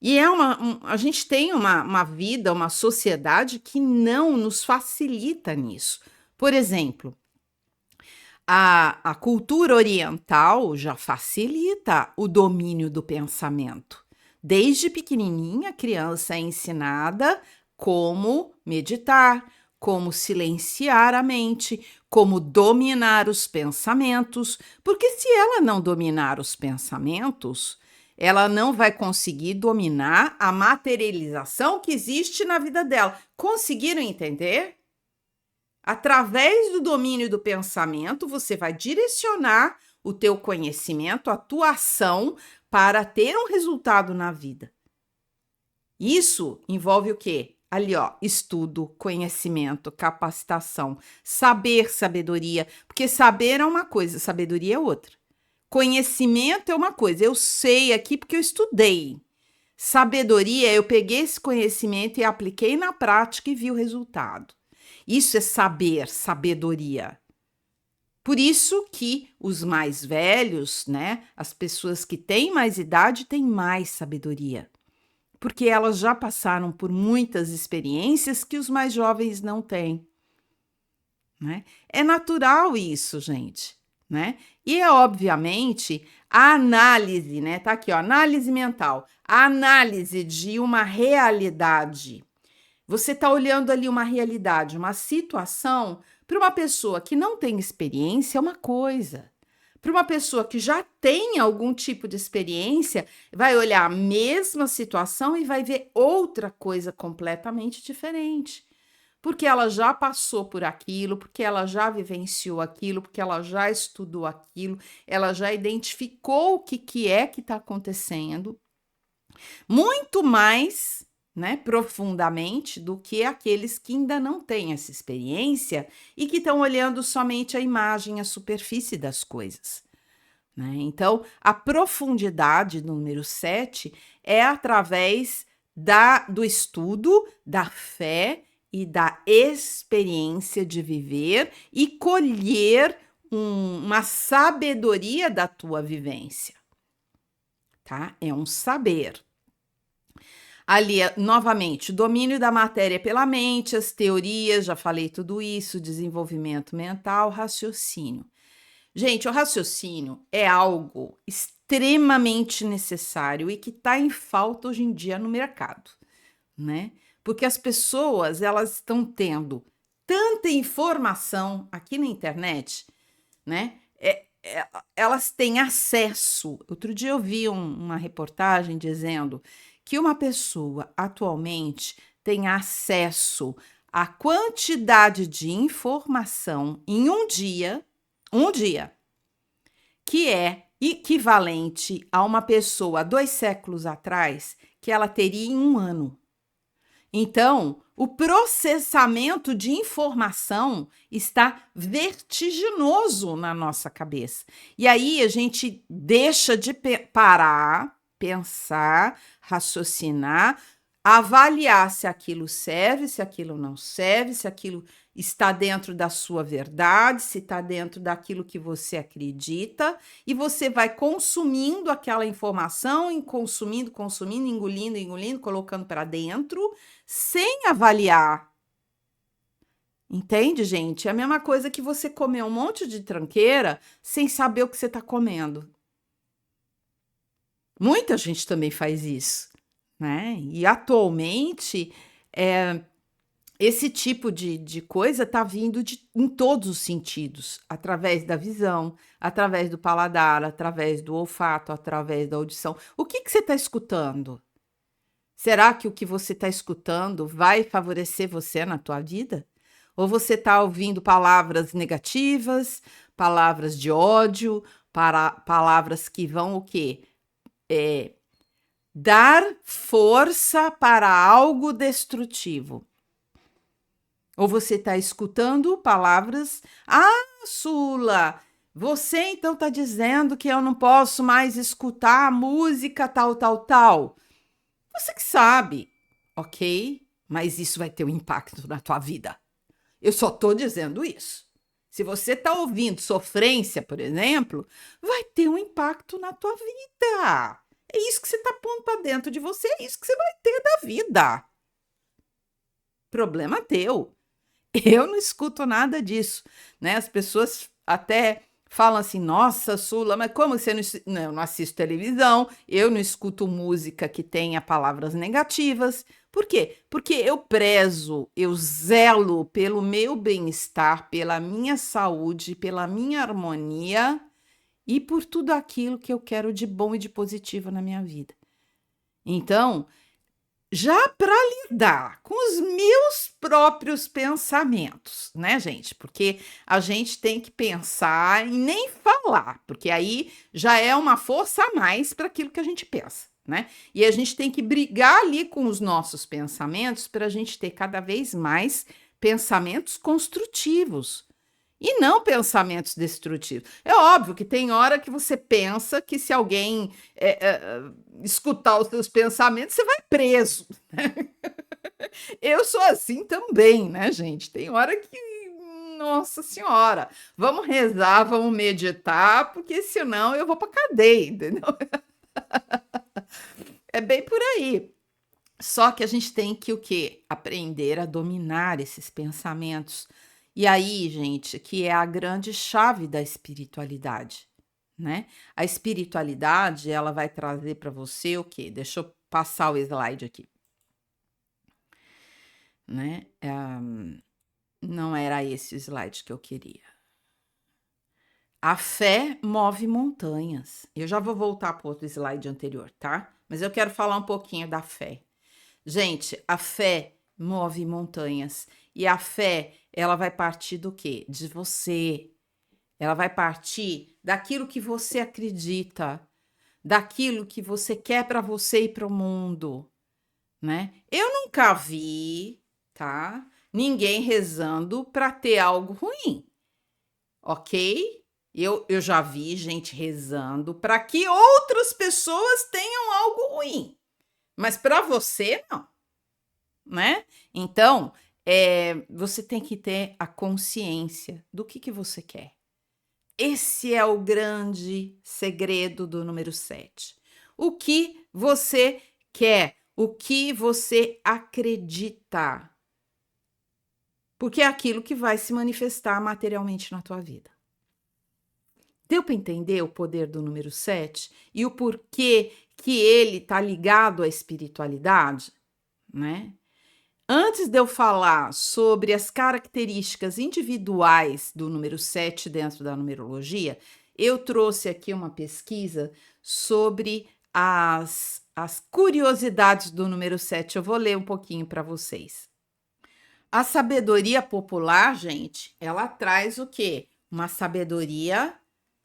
E a gente tem uma vida, uma sociedade que não nos facilita nisso. Por exemplo, a cultura oriental já facilita o domínio do pensamento. Desde pequenininha, a criança é ensinada como meditar, como silenciar a mente, como dominar os pensamentos, porque se ela não dominar os pensamentos, ela não vai conseguir dominar a materialização que existe na vida dela. Conseguiram entender? Através do domínio do pensamento, você vai direcionar o teu conhecimento, a tua ação para ter um resultado na vida. Isso envolve o quê? Ali, ó, estudo, conhecimento, capacitação, saber, sabedoria, porque saber é uma coisa, sabedoria é outra. Conhecimento é uma coisa, eu sei aqui porque eu estudei. Sabedoria, eu peguei esse conhecimento e apliquei na prática e vi o resultado. Isso é saber, sabedoria. Por isso que os mais velhos, né, as pessoas que têm mais idade, têm mais sabedoria. Porque elas já passaram por muitas experiências que os mais jovens não têm. Né? É natural isso, gente. Né? E é obviamente a análise, né? Tá aqui, ó, análise mental, a análise de uma realidade. Você está olhando ali uma realidade, uma situação, para uma pessoa que não tem experiência é uma coisa. Para uma pessoa que já tem algum tipo de experiência, vai olhar a mesma situação e vai ver outra coisa completamente diferente. Porque ela já passou por aquilo, porque ela já vivenciou aquilo, porque ela já estudou aquilo, ela já identificou o que é que está acontecendo. Muito mais, né, profundamente do que aqueles que ainda não têm essa experiência e que estão olhando somente a imagem, a superfície das coisas. Né? Então, a profundidade, número 7, é através do estudo, da fé e da experiência de viver e colher uma sabedoria da tua vivência. Tá? É um saber. Ali, novamente, o domínio da matéria pela mente, as teorias, já falei tudo isso, desenvolvimento mental, raciocínio. Gente, o raciocínio é algo extremamente necessário e que está em falta hoje em dia no mercado, né? Porque as pessoas, elas estão tendo tanta informação aqui na internet, né? elas têm acesso. Outro dia eu vi uma reportagem dizendo que uma pessoa atualmente tem acesso à quantidade de informação em um dia, que é equivalente a uma pessoa 2 séculos atrás, que ela teria em um ano. Então, o processamento de informação está vertiginoso na nossa cabeça. E aí a gente deixa de parar, pensar, raciocinar, avaliar se aquilo serve, se aquilo não serve, se aquilo está dentro da sua verdade, se está dentro daquilo que você acredita, e você vai consumindo aquela informação, consumindo, engolindo, colocando para dentro, sem avaliar. Entende, gente? É a mesma coisa que você comer um monte de tranqueira sem saber o que você está comendo. Muita gente também faz isso, né? E atualmente, esse tipo de coisa está vindo em todos os sentidos, através da visão, através do paladar, através do olfato, através da audição. O que você está escutando? Será que o que você está escutando vai favorecer você na tua vida? Ou você está ouvindo palavras negativas, palavras de ódio, palavras que vão o quê? Dar força para algo destrutivo. Ou você está escutando palavras, Sula, você então está dizendo que eu não posso mais escutar música tal, tal, tal. Você que sabe, ok? Mas isso vai ter um impacto na tua vida. Eu só estou dizendo isso. Se você está ouvindo sofrência, por exemplo, vai ter um impacto na tua vida. É isso que você está pondo para dentro de você, é isso que você vai ter da vida. Problema teu. Eu não escuto nada disso, né? As pessoas até falam assim: nossa, Sula, mas como você não, eu não assisto televisão, eu não escuto música que tenha palavras negativas. Por quê? Porque eu prezo, eu zelo pelo meu bem-estar, pela minha saúde, pela minha harmonia e por tudo aquilo que eu quero de bom e de positivo na minha vida. Então, já para lidar com os meus próprios pensamentos, né, gente? Porque a gente tem que pensar e nem falar, porque aí já é uma força a mais para aquilo que a gente pensa, né? E a gente tem que brigar ali com os nossos pensamentos para a gente ter cada vez mais pensamentos construtivos. E não pensamentos destrutivos. É óbvio que tem hora que você pensa que se alguém escutar os seus pensamentos, você vai preso. Eu sou assim também, né, gente? Tem hora que, nossa senhora, vamos rezar, vamos meditar, porque senão eu vou para cadeia, entendeu? É bem por aí. Só que a gente tem que o quê? Aprender a dominar esses pensamentos. E aí, gente, que é a grande chave da espiritualidade, né? A espiritualidade, ela vai trazer para você o quê? Deixa eu passar o slide aqui, né? Não era esse o slide que eu queria. A fé move montanhas. Eu já vou voltar para o outro slide anterior, tá? Mas eu quero falar um pouquinho da fé. Gente, a fé move montanhas. E a fé, ela vai partir do quê? De você. Ela vai partir daquilo que você acredita, daquilo que você quer para você e para o mundo, né? Eu nunca vi, tá? Ninguém rezando para ter algo ruim, ok? Eu já vi gente rezando para que outras pessoas tenham algo ruim, mas para você não, né? Então, você tem que ter a consciência do que você quer. Esse é o grande segredo do número 7. O que você quer, o que você acredita. Porque é aquilo que vai se manifestar materialmente na tua vida. Deu para entender o poder do número 7 e o porquê que ele está ligado à espiritualidade, né? Antes de eu falar sobre as características individuais do número 7 dentro da numerologia, eu trouxe aqui uma pesquisa sobre as curiosidades do número 7. Eu vou ler um pouquinho para vocês. A sabedoria popular, gente, ela traz o quê? Uma sabedoria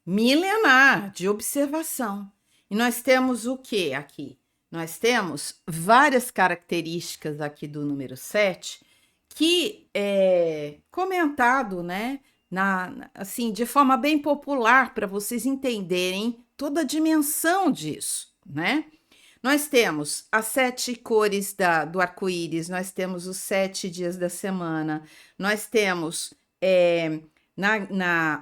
milenar de observação. E nós temos o que aqui? Nós temos várias características aqui do número 7 que é comentado, né, assim, de forma bem popular para vocês entenderem toda a dimensão disso, né? Nós temos as 7 cores do arco-íris, nós temos os 7 dias da semana, nós temos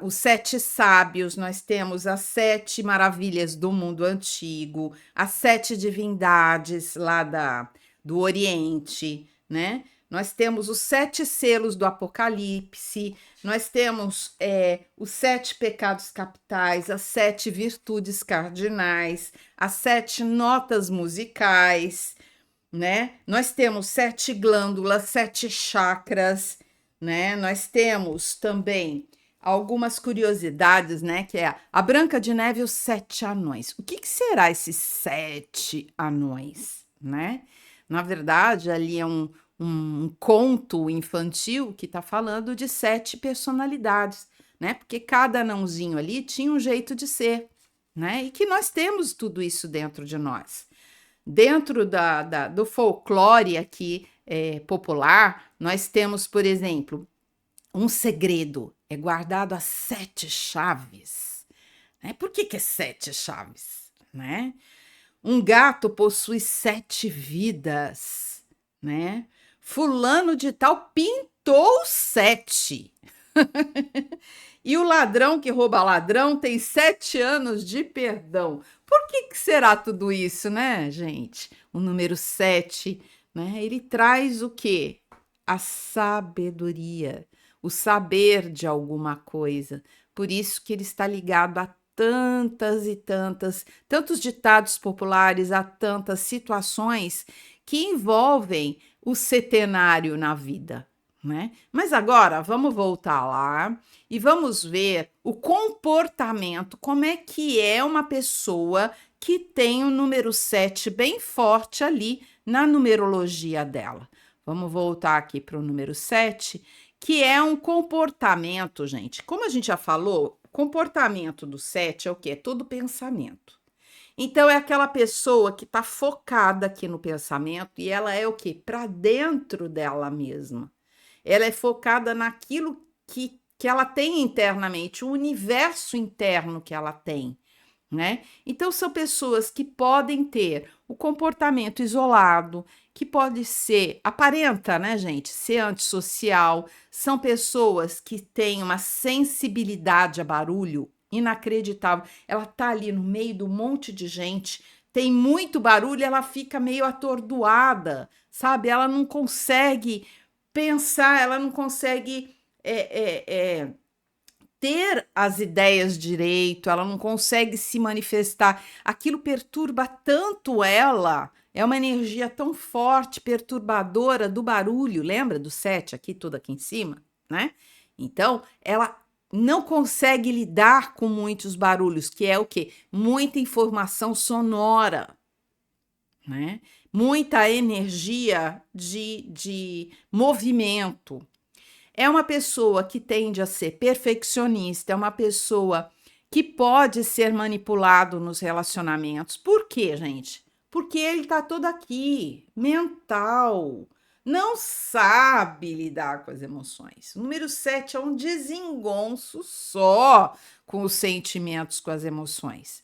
os 7 sábios, nós temos as 7 maravilhas do mundo antigo, as 7 divindades lá do Oriente, né? Nós temos os 7 selos do Apocalipse, nós temos os 7 pecados capitais, as 7 virtudes cardinais, as 7 notas musicais, né? Nós temos 7 glândulas, 7 chakras, né? Nós temos também algumas curiosidades, né? Que é a Branca de Neve e os 7 anões. O que será esses 7 anões, né? Na verdade, ali é um conto infantil que está falando de 7 personalidades, né? Porque cada anãozinho ali tinha um jeito de ser, né? E que nós temos tudo isso dentro de nós. Dentro do folclore aqui popular, nós temos, por exemplo, um segredo é guardado a 7 chaves. Né? Por que é 7 chaves? Né? Um gato possui 7 vidas. Né? Fulano de tal pintou 7. E o ladrão que rouba ladrão tem 7 anos de perdão. Por que será tudo isso, né, gente? O número 7, né? Ele traz o quê? A sabedoria, o saber de alguma coisa. Por isso que ele está ligado a tantas e tantos ditados populares, a tantas situações que envolvem o setenário na vida, né? Mas agora vamos voltar lá e vamos ver o comportamento, como é que é uma pessoa que tem o número 7 bem forte ali na numerologia dela. Vamos voltar aqui para o número 7, que é um comportamento, gente. Como a gente já falou, comportamento do 7 é o quê? É todo pensamento. Então, é aquela pessoa que está focada aqui no pensamento e ela é o quê? Para dentro dela mesma. Ela é focada naquilo que ela tem internamente, o universo interno que ela tem, né? Então, são pessoas que podem ter o comportamento isolado, que pode ser, aparenta, né, gente, ser antissocial, são pessoas que têm uma sensibilidade a barulho inacreditável. Ela tá ali no meio do monte de gente, tem muito barulho, ela fica meio atordoada, sabe? Ela não consegue pensar, ela não consegue ter as ideias direito, ela não consegue se manifestar. Aquilo perturba tanto ela, é uma energia tão forte, perturbadora do barulho. Lembra do 7 aqui, tudo aqui em cima, né? Então, ela não consegue lidar com muitos barulhos, que é o quê? Muita informação sonora, né? Muita energia de movimento. É uma pessoa que tende a ser perfeccionista, é uma pessoa que pode ser manipulado nos relacionamentos. Por quê, gente? Porque ele tá todo aqui, mental, não sabe lidar com as emoções. O número 7 é um desengonço só com os sentimentos, com as emoções.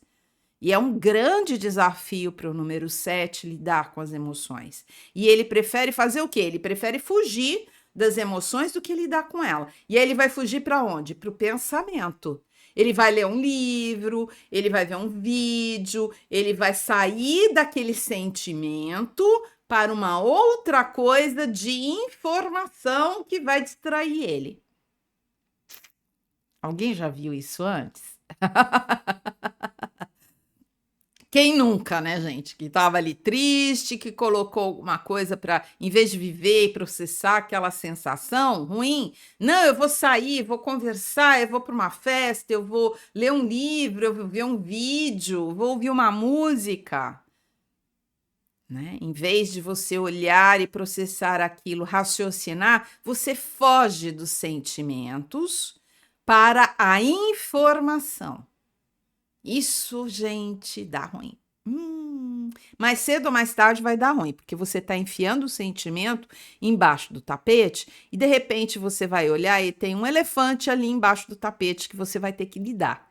E é um grande desafio para o número 7 lidar com as emoções. E ele prefere fazer o quê? Ele prefere fugir das emoções do que lidar com ela. E aí ele vai fugir para onde? Para o pensamento. Ele vai ler um livro, ele vai ver um vídeo, ele vai sair daquele sentimento para uma outra coisa de informação que vai distrair ele. Alguém já viu isso antes? Quem nunca, né, gente, que estava ali triste, que colocou alguma coisa para, em vez de viver e processar aquela sensação ruim, não, eu vou sair, vou conversar, eu vou para uma festa, eu vou ler um livro, eu vou ver um vídeo, vou ouvir uma música, né? Em vez de você olhar e processar aquilo, raciocinar, você foge dos sentimentos para a informação. Isso, gente, dá ruim. Mais cedo ou mais tarde vai dar ruim, porque você está enfiando o sentimento embaixo do tapete e de repente você vai olhar e tem um elefante ali embaixo do tapete que você vai ter que lidar,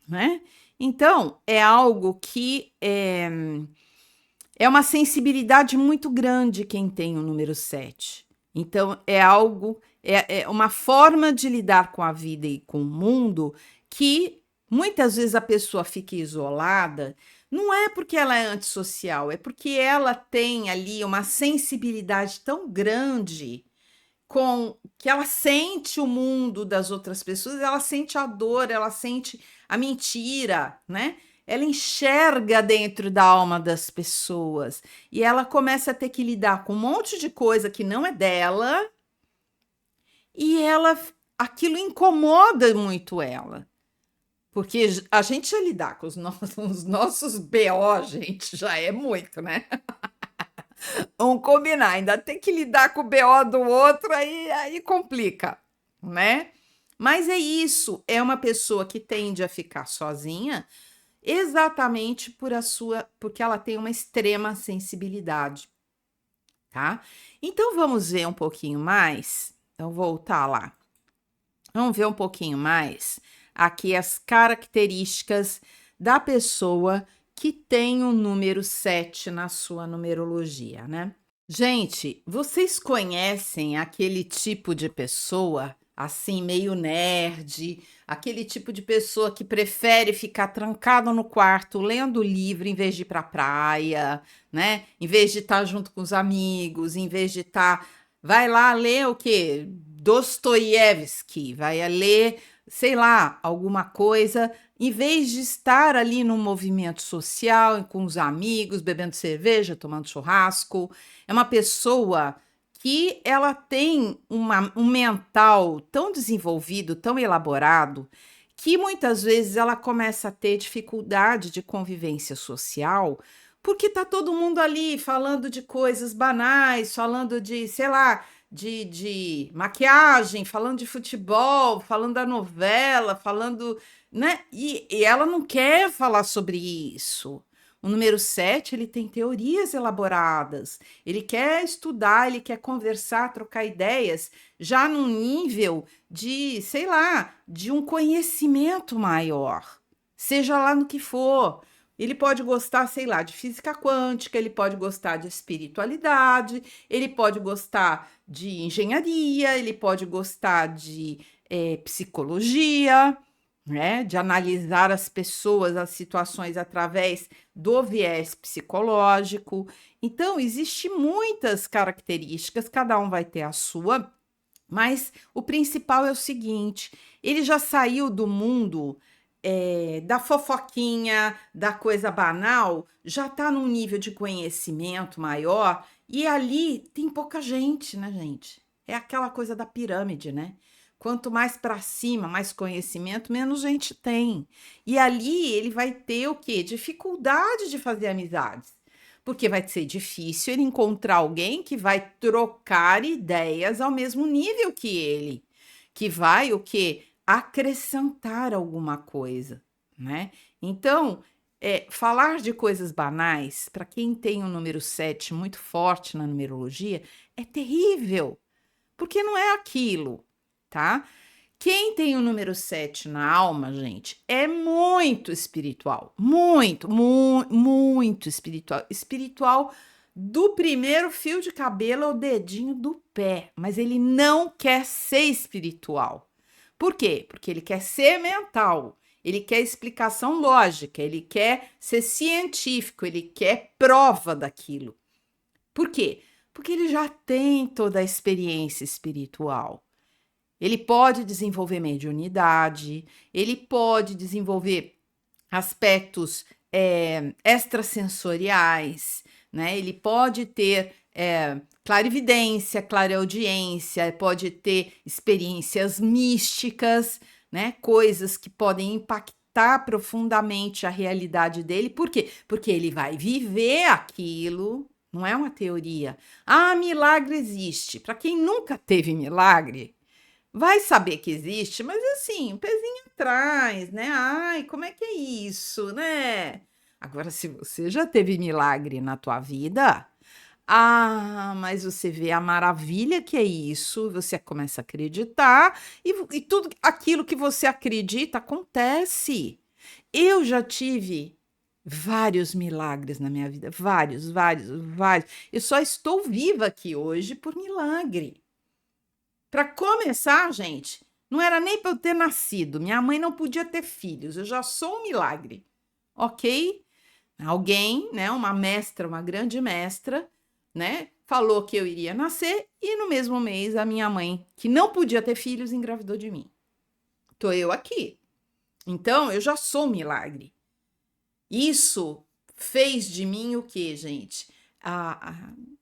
né? Então, é algo que é uma sensibilidade muito grande quem tem o número 7. Então, é algo, é uma forma de lidar com a vida e com o mundo que muitas vezes a pessoa fica isolada, não é porque ela é antissocial, é porque ela tem ali uma sensibilidade tão grande com que ela sente o mundo das outras pessoas, ela sente a dor, ela sente a mentira, né? Ela enxerga dentro da alma das pessoas e ela começa a ter que lidar com um monte de coisa que não é dela e ela aquilo incomoda muito ela. Porque a gente já lidar com os nossos BO, gente, já é muito, né? Vamos combinar, ainda tem que lidar com o BO do outro, aí complica, né? Mas é isso, é uma pessoa que tende a ficar sozinha exatamente porque ela tem uma extrema sensibilidade, tá? Então vamos ver um pouquinho mais. Então voltar lá. Vamos ver um pouquinho mais aqui as características da pessoa que tem o número 7 na sua numerologia, né? Gente, vocês conhecem aquele tipo de pessoa, assim, meio nerd, aquele tipo de pessoa que prefere ficar trancado no quarto lendo livro em vez de ir para a praia, né? Em vez de estar junto com os amigos, em vez de estar. Vai lá ler o quê? Dostoiévski, vai ler, sei lá, alguma coisa em vez de estar ali no movimento social, com os amigos, bebendo cerveja, tomando churrasco, é uma pessoa que ela tem um mental tão desenvolvido, tão elaborado, que muitas vezes ela começa a ter dificuldade de convivência social, porque tá todo mundo ali falando de coisas banais, falando de, sei lá, de maquiagem, falando de futebol, falando da novela, falando, né? E ela não quer falar sobre isso. O número 7 ele tem teorias elaboradas, ele quer estudar, ele quer conversar, trocar ideias, já num nível de, sei lá, de um conhecimento maior, seja lá no que for. Ele pode gostar, sei lá, de física quântica, ele pode gostar de espiritualidade, ele pode gostar de engenharia, ele pode gostar de psicologia, né? De analisar as pessoas, as situações através do viés psicológico. Então, existe muitas características, cada um vai ter a sua, mas o principal é o seguinte: ele já saiu do mundo da fofoquinha, da coisa banal, já está num nível de conhecimento maior, e ali tem pouca gente, né, gente? É aquela coisa da pirâmide, né? Quanto mais para cima, mais conhecimento, menos gente tem. E ali ele vai ter o quê? Dificuldade de fazer amizades. Porque vai ser difícil ele encontrar alguém que vai trocar ideias ao mesmo nível que ele, que vai o quê? Acrescentar alguma coisa, né? Então, falar de coisas banais, para quem tem o número 7 muito forte na numerologia, é terrível, porque não é aquilo, tá? Quem tem o número 7 na alma, gente, é muito espiritual. Muito espiritual. Espiritual do primeiro fio de cabelo ao dedinho do pé. Mas ele não quer ser espiritual. Por quê? Porque ele quer ser mental. Ele quer explicação lógica. Ele quer ser científico. Ele quer prova daquilo. Por quê? Porque ele já tem toda a experiência espiritual. Ele pode desenvolver mediunidade, ele pode desenvolver aspectos extrasensoriais, né? Ele pode ter clarividência, clareaudiência, pode ter experiências místicas, né? Coisas que podem impactar profundamente a realidade dele. Por quê? Porque ele vai viver aquilo, não é uma teoria. Ah, milagre existe. Para quem nunca teve milagre, vai saber que existe, mas assim, um pezinho atrás, né? Ai, como é que é isso, né? Agora, se você já teve milagre na tua vida, mas você vê a maravilha que é isso, você começa a acreditar, e tudo aquilo que você acredita acontece. Eu já tive vários milagres na minha vida, vários, vários, vários. Eu só estou viva aqui hoje por milagre. Para começar, gente, não era nem para eu ter nascido. Minha mãe não podia ter filhos. Eu já sou um milagre, ok? Alguém, né, uma mestra, uma grande mestra, né, falou que eu iria nascer e no mesmo mês a minha mãe, que não podia ter filhos, engravidou de mim. Tô eu aqui. Então, eu já sou um milagre. Isso fez de mim o quê, gente?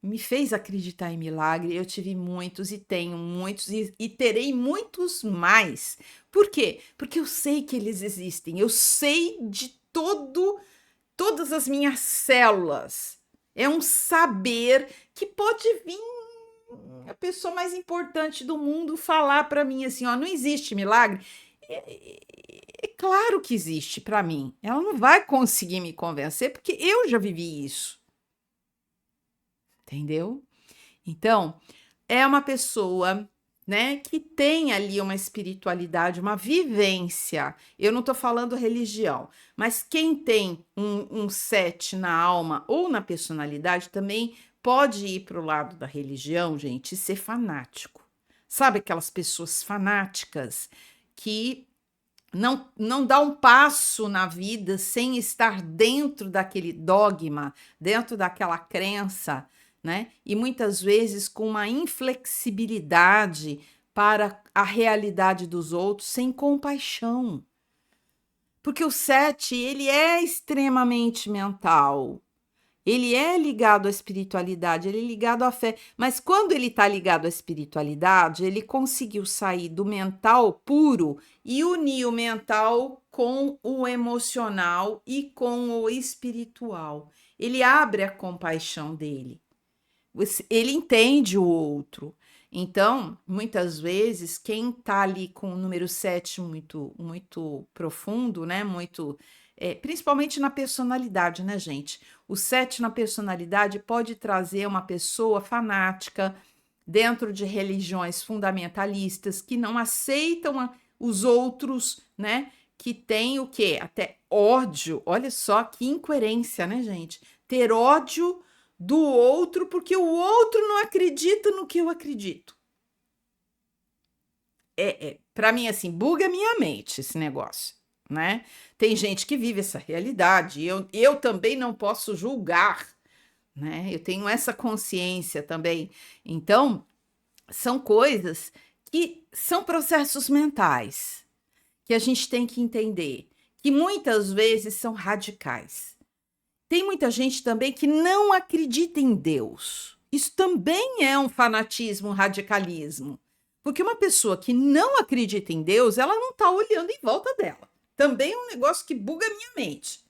Me fez acreditar em milagre. Eu tive muitos e tenho muitos e terei muitos mais. Por quê? Porque eu sei que eles existem. Eu sei de todas as minhas células. É um saber que pode vir a pessoa mais importante do mundo falar para mim assim, ó, não existe milagre. É claro que existe para mim. Ela não vai conseguir me convencer porque eu já vivi isso, entendeu? Então, é uma pessoa, né, que tem ali uma espiritualidade, uma vivência. Eu não estou falando religião, mas quem tem um sete na alma ou na personalidade também pode ir para o lado da religião, gente, e ser fanático. Sabe aquelas pessoas fanáticas que não dá um passo na vida sem estar dentro daquele dogma, dentro daquela crença, né? E muitas vezes com uma inflexibilidade para a realidade dos outros, sem compaixão. Porque o sete, ele é extremamente mental. Ele é ligado à espiritualidade, ele é ligado à fé, mas quando ele está ligado à espiritualidade, ele conseguiu sair do mental puro e unir o mental com o emocional e com o espiritual. Ele abre a compaixão dele, ele entende o outro. Então, muitas vezes, quem está ali com o número 7 muito, muito profundo, né? Muito, principalmente na personalidade, né, gente? O 7 na personalidade pode trazer uma pessoa fanática dentro de religiões fundamentalistas que não aceitam os outros, né? Que tem o quê? Até ódio. Olha só que incoerência, né, gente? Ter ódio do outro porque o outro não acredita no que eu acredito. Para mim, assim, buga a minha mente esse negócio, né? Tem gente que vive essa realidade, eu também não posso julgar, né? Eu tenho essa consciência também. Então, são coisas que são processos mentais que a gente tem que entender, que muitas vezes são radicais. Tem muita gente também que não acredita em Deus. Isso também é um fanatismo, um radicalismo. Porque uma pessoa que não acredita em Deus, ela não está olhando em volta dela. Também é um negócio que buga a minha mente.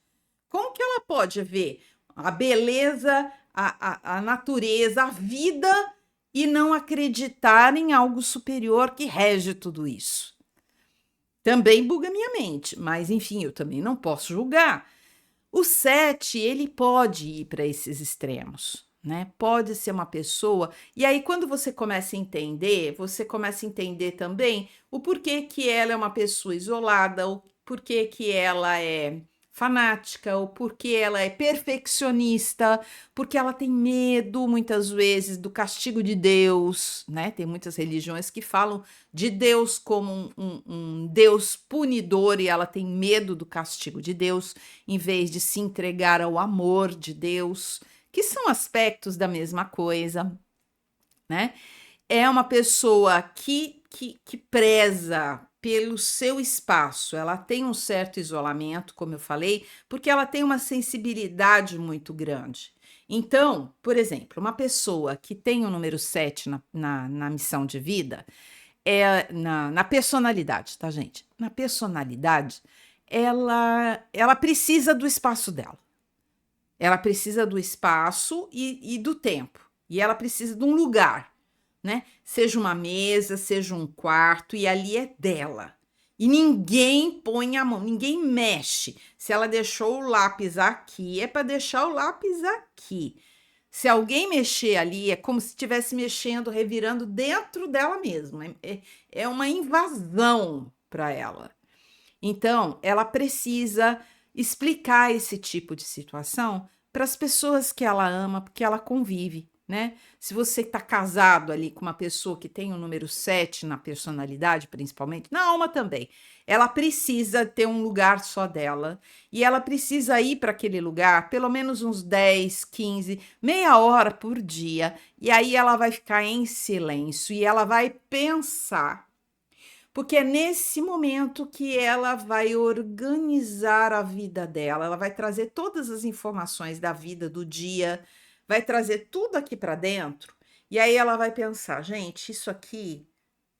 Como que ela pode ver a beleza, a natureza, a vida e não acreditar em algo superior que rege tudo isso? Também buga a minha mente, mas enfim, eu também não posso julgar. O 7, ele pode ir para esses extremos, né? Pode ser uma pessoa. E aí, quando você começa a entender, você começa a entender também o porquê que ela é uma pessoa isolada, o porquê que ela é fanática, o porquê ela é perfeccionista, porque ela tem medo, muitas vezes, do castigo de Deus, né? Tem muitas religiões que falam de Deus como um Deus punidor e ela tem medo do castigo de Deus em vez de se entregar ao amor de Deus, que são aspectos da mesma coisa, né? É uma pessoa que preza pelo seu espaço, ela tem um certo isolamento, como eu falei, porque ela tem uma sensibilidade muito grande. Então, por exemplo, uma pessoa que tem o número 7 na missão de vida, na personalidade, tá, gente? Na personalidade, ela precisa do espaço dela. Ela precisa do espaço e do tempo. E ela precisa de um lugar, né? Seja uma mesa, seja um quarto, e ali é dela. E ninguém põe a mão, ninguém mexe. Se ela deixou o lápis aqui, é para deixar o lápis aqui. Se alguém mexer ali, é como se estivesse mexendo, revirando dentro dela mesma. É uma invasão para ela. Então, ela precisa explicar esse tipo de situação para as pessoas que ela ama, porque ela convive, né? Se você está casado ali com uma pessoa que tem o número 7 na personalidade, principalmente, na alma também, ela precisa ter um lugar só dela e ela precisa ir para aquele lugar pelo menos uns 10, 15, meia hora por dia, e aí ela vai ficar em silêncio e ela vai pensar, porque é nesse momento que ela vai organizar a vida dela, ela vai trazer todas as informações da vida, do dia, vai trazer tudo aqui para dentro, e aí ela vai pensar: gente, isso aqui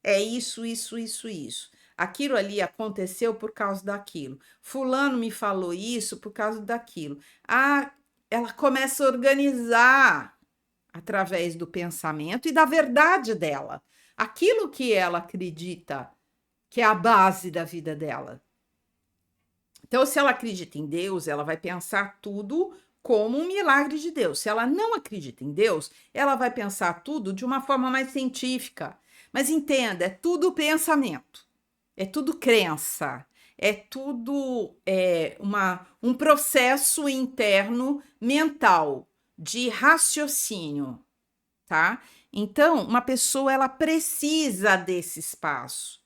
é isso, isso, isso, isso. Aquilo ali aconteceu por causa daquilo. Fulano me falou isso por causa daquilo. Ah, ela começa a organizar através do pensamento e da verdade dela. Aquilo que ela acredita que é a base da vida dela. Então, se ela acredita em Deus, ela vai pensar tudo como um milagre de Deus. Se ela não acredita em Deus, ela vai pensar tudo de uma forma mais científica. Mas entenda, é tudo pensamento, é tudo crença, é tudo um processo interno mental de raciocínio, tá? Então, uma pessoa ela precisa desse espaço.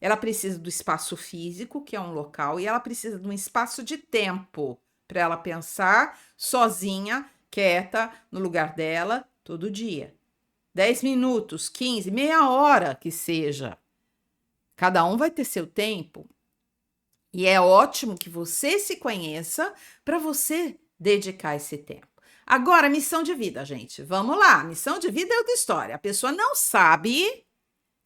Ela precisa do espaço físico, que é um local, e ela precisa de um espaço de tempo para ela pensar sozinha, quieta, no lugar dela, todo dia. 10 minutos, 15, meia hora que seja. Cada um vai ter seu tempo. E é ótimo que você se conheça para você dedicar esse tempo. Agora, missão de vida, gente. Vamos lá. Missão de vida é outra história. A pessoa não sabe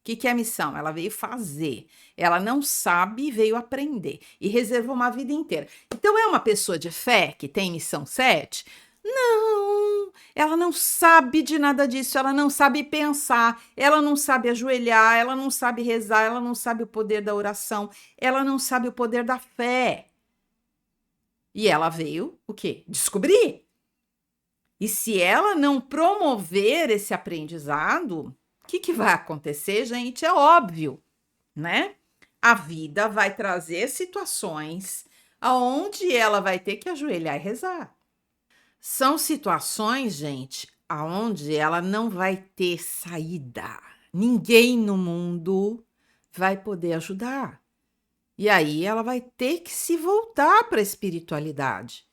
que é a missão? Ela veio fazer. Ela não sabe e veio aprender. E reservou uma vida inteira. Então, é uma pessoa de fé que tem missão 7? Não! Ela não sabe de nada disso. Ela não sabe pensar. Ela não sabe ajoelhar. Ela não sabe rezar. Ela não sabe o poder da oração. Ela não sabe o poder da fé. E ela veio o quê? Descobrir. E se ela não promover esse aprendizado, o que vai acontecer, gente? É óbvio, né? A vida vai trazer situações aonde ela vai ter que ajoelhar e rezar. São situações, gente, aonde ela não vai ter saída. Ninguém no mundo vai poder ajudar. E aí ela vai ter que se voltar para a espiritualidade.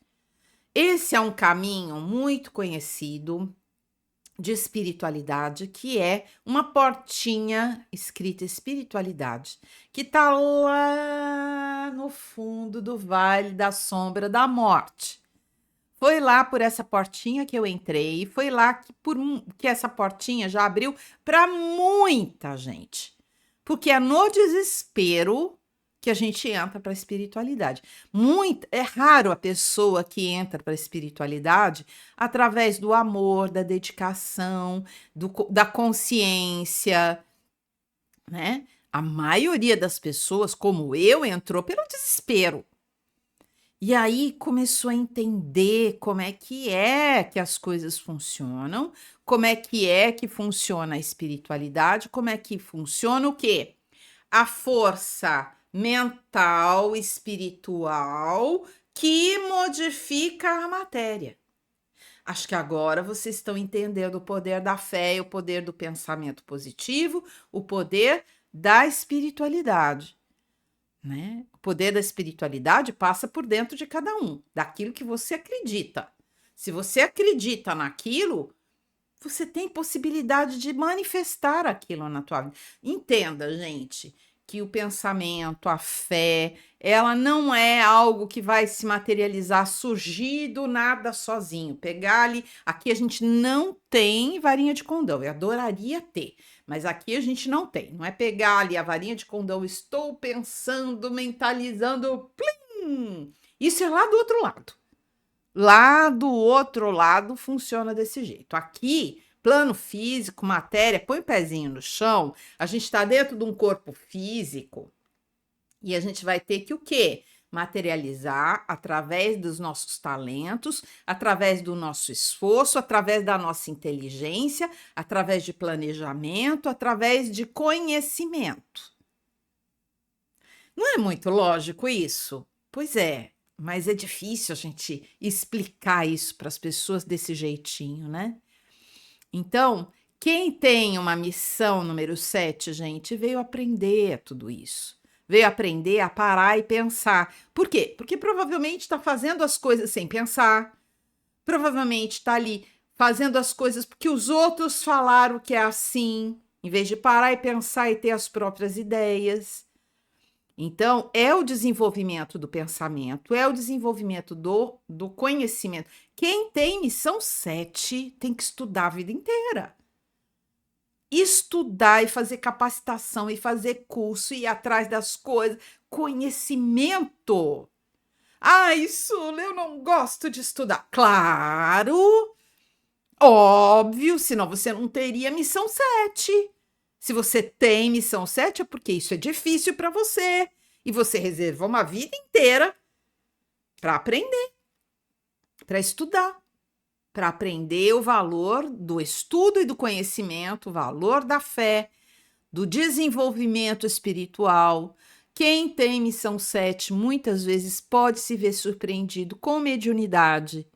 Esse é um caminho muito conhecido de espiritualidade, que é uma portinha escrita espiritualidade, que está lá no fundo do vale da sombra da morte. Foi lá por essa portinha que eu entrei, foi lá que essa portinha já abriu para muita gente, porque é no desespero que a gente entra para a espiritualidade. É raro a pessoa que entra para a espiritualidade através do amor, da dedicação, da consciência, né? A maioria das pessoas, como eu, entrou pelo desespero. E aí começou a entender como é que as coisas funcionam, como é que funciona a espiritualidade, como é que funciona o quê? A força mental, espiritual, que modifica a matéria. Acho que agora vocês estão entendendo o poder da fé e o poder do pensamento positivo, o poder da espiritualidade, né? O poder da espiritualidade passa por dentro de cada um, daquilo que você acredita. Se você acredita naquilo, você tem possibilidade de manifestar aquilo na tua vida. Entenda, gente, que o pensamento, a fé, ela não é algo que vai se materializar, surgir do nada sozinho. Pegar ali, aqui a gente não tem varinha de condão, eu adoraria ter, mas aqui a gente não tem. Não é pegar ali a varinha de condão, estou pensando, mentalizando, plim! Isso é lá do outro lado. Lá do outro lado funciona desse jeito. Aqui, plano físico, matéria, põe o pezinho no chão, a gente está dentro de um corpo físico e a gente vai ter que o quê? Materializar através dos nossos talentos, através do nosso esforço, através da nossa inteligência, através de planejamento, através de conhecimento. Não é muito lógico isso? Pois é, mas é difícil a gente explicar isso para as pessoas desse jeitinho, né? Então, quem tem uma missão número 7, gente, veio aprender tudo isso. Veio aprender a parar e pensar. Por quê? Porque provavelmente está fazendo as coisas sem pensar. Provavelmente está ali fazendo as coisas porque os outros falaram que é assim, em vez de parar e pensar e ter as próprias ideias. Então, é o desenvolvimento do pensamento, é o desenvolvimento do conhecimento. Quem tem missão 7 tem que estudar a vida inteira. Estudar e fazer capacitação e fazer curso e ir atrás das coisas. Conhecimento. Ai, Sula, eu não gosto de estudar. Claro, óbvio, senão você não teria missão 7. Se você tem missão 7 é porque isso é difícil para você. E você reserva uma vida inteira para aprender, para estudar, para aprender o valor do estudo e do conhecimento, o valor da fé, do desenvolvimento espiritual. Quem tem missão 7 muitas vezes pode se ver surpreendido com mediunidade,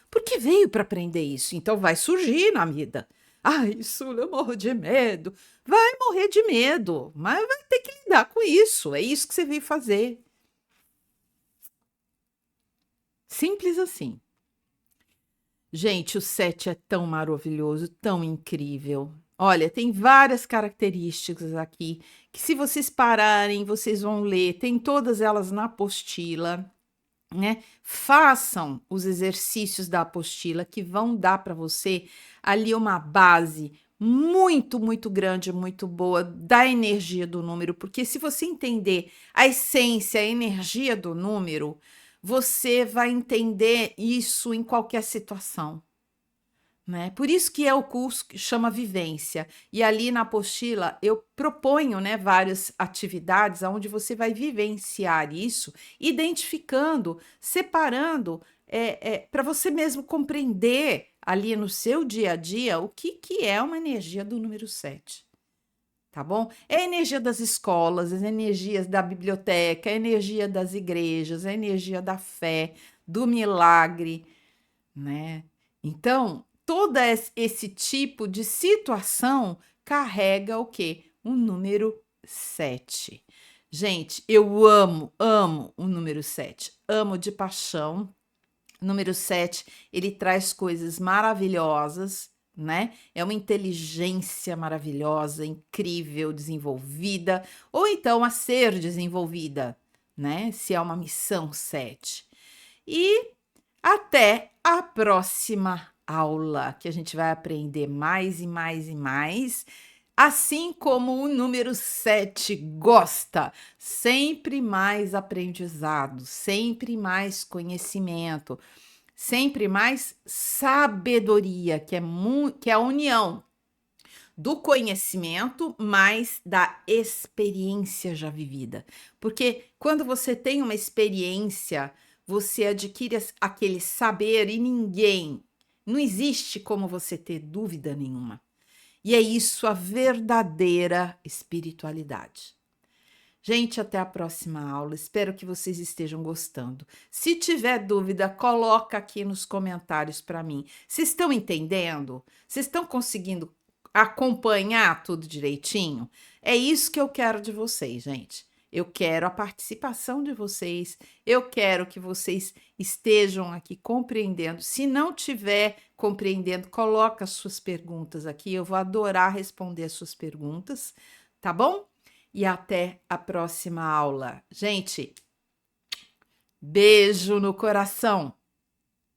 porque veio para aprender isso, então vai surgir na vida. Ai, Sula, eu morro de medo. Vai morrer de medo, mas vai ter que lidar com isso. É isso que você veio fazer. Simples assim. Gente, o 7 é tão maravilhoso, tão incrível. Olha, tem várias características aqui que, se vocês pararem, vocês vão ler. Tem todas elas na apostila, né? Façam os exercícios da apostila que vão dar para você ali uma base muito, muito grande, muito boa da energia do número, porque se você entender a essência, a energia do número, você vai entender isso em qualquer situação, né? Por isso que é o curso que chama Vivência. E ali na apostila eu proponho, né, várias atividades onde você vai vivenciar isso, identificando, separando, para você mesmo compreender ali no seu dia a dia o que é uma energia do número 7. Tá bom? É a energia das escolas, as energias da biblioteca, a energia das igrejas, a energia da fé, do milagre, né? Então, todo esse tipo de situação carrega o quê? O número 7. Gente, eu amo, amo o número 7. Amo de paixão. O número 7, ele traz coisas maravilhosas, né? É uma inteligência maravilhosa, incrível, desenvolvida, ou então a ser desenvolvida, né? Se é uma missão 7. E até a próxima aula, que a gente vai aprender mais e mais e mais, assim como o número 7 gosta, sempre mais aprendizado, sempre mais conhecimento, sempre mais sabedoria, que é a união do conhecimento mais da experiência já vivida. Porque quando você tem uma experiência, você adquire aquele saber e não existe como você ter dúvida nenhuma. E é isso a verdadeira espiritualidade. Gente, até a próxima aula. Espero que vocês estejam gostando. Se tiver dúvida, coloca aqui nos comentários para mim. Vocês estão entendendo? Vocês estão conseguindo acompanhar tudo direitinho? É isso que eu quero de vocês, gente. Eu quero a participação de vocês. Eu quero que vocês estejam aqui compreendendo. Se não tiver compreendendo, coloca as suas perguntas aqui. Eu vou adorar responder as suas perguntas, tá bom? e até a próxima aula. Gente, beijo no coração!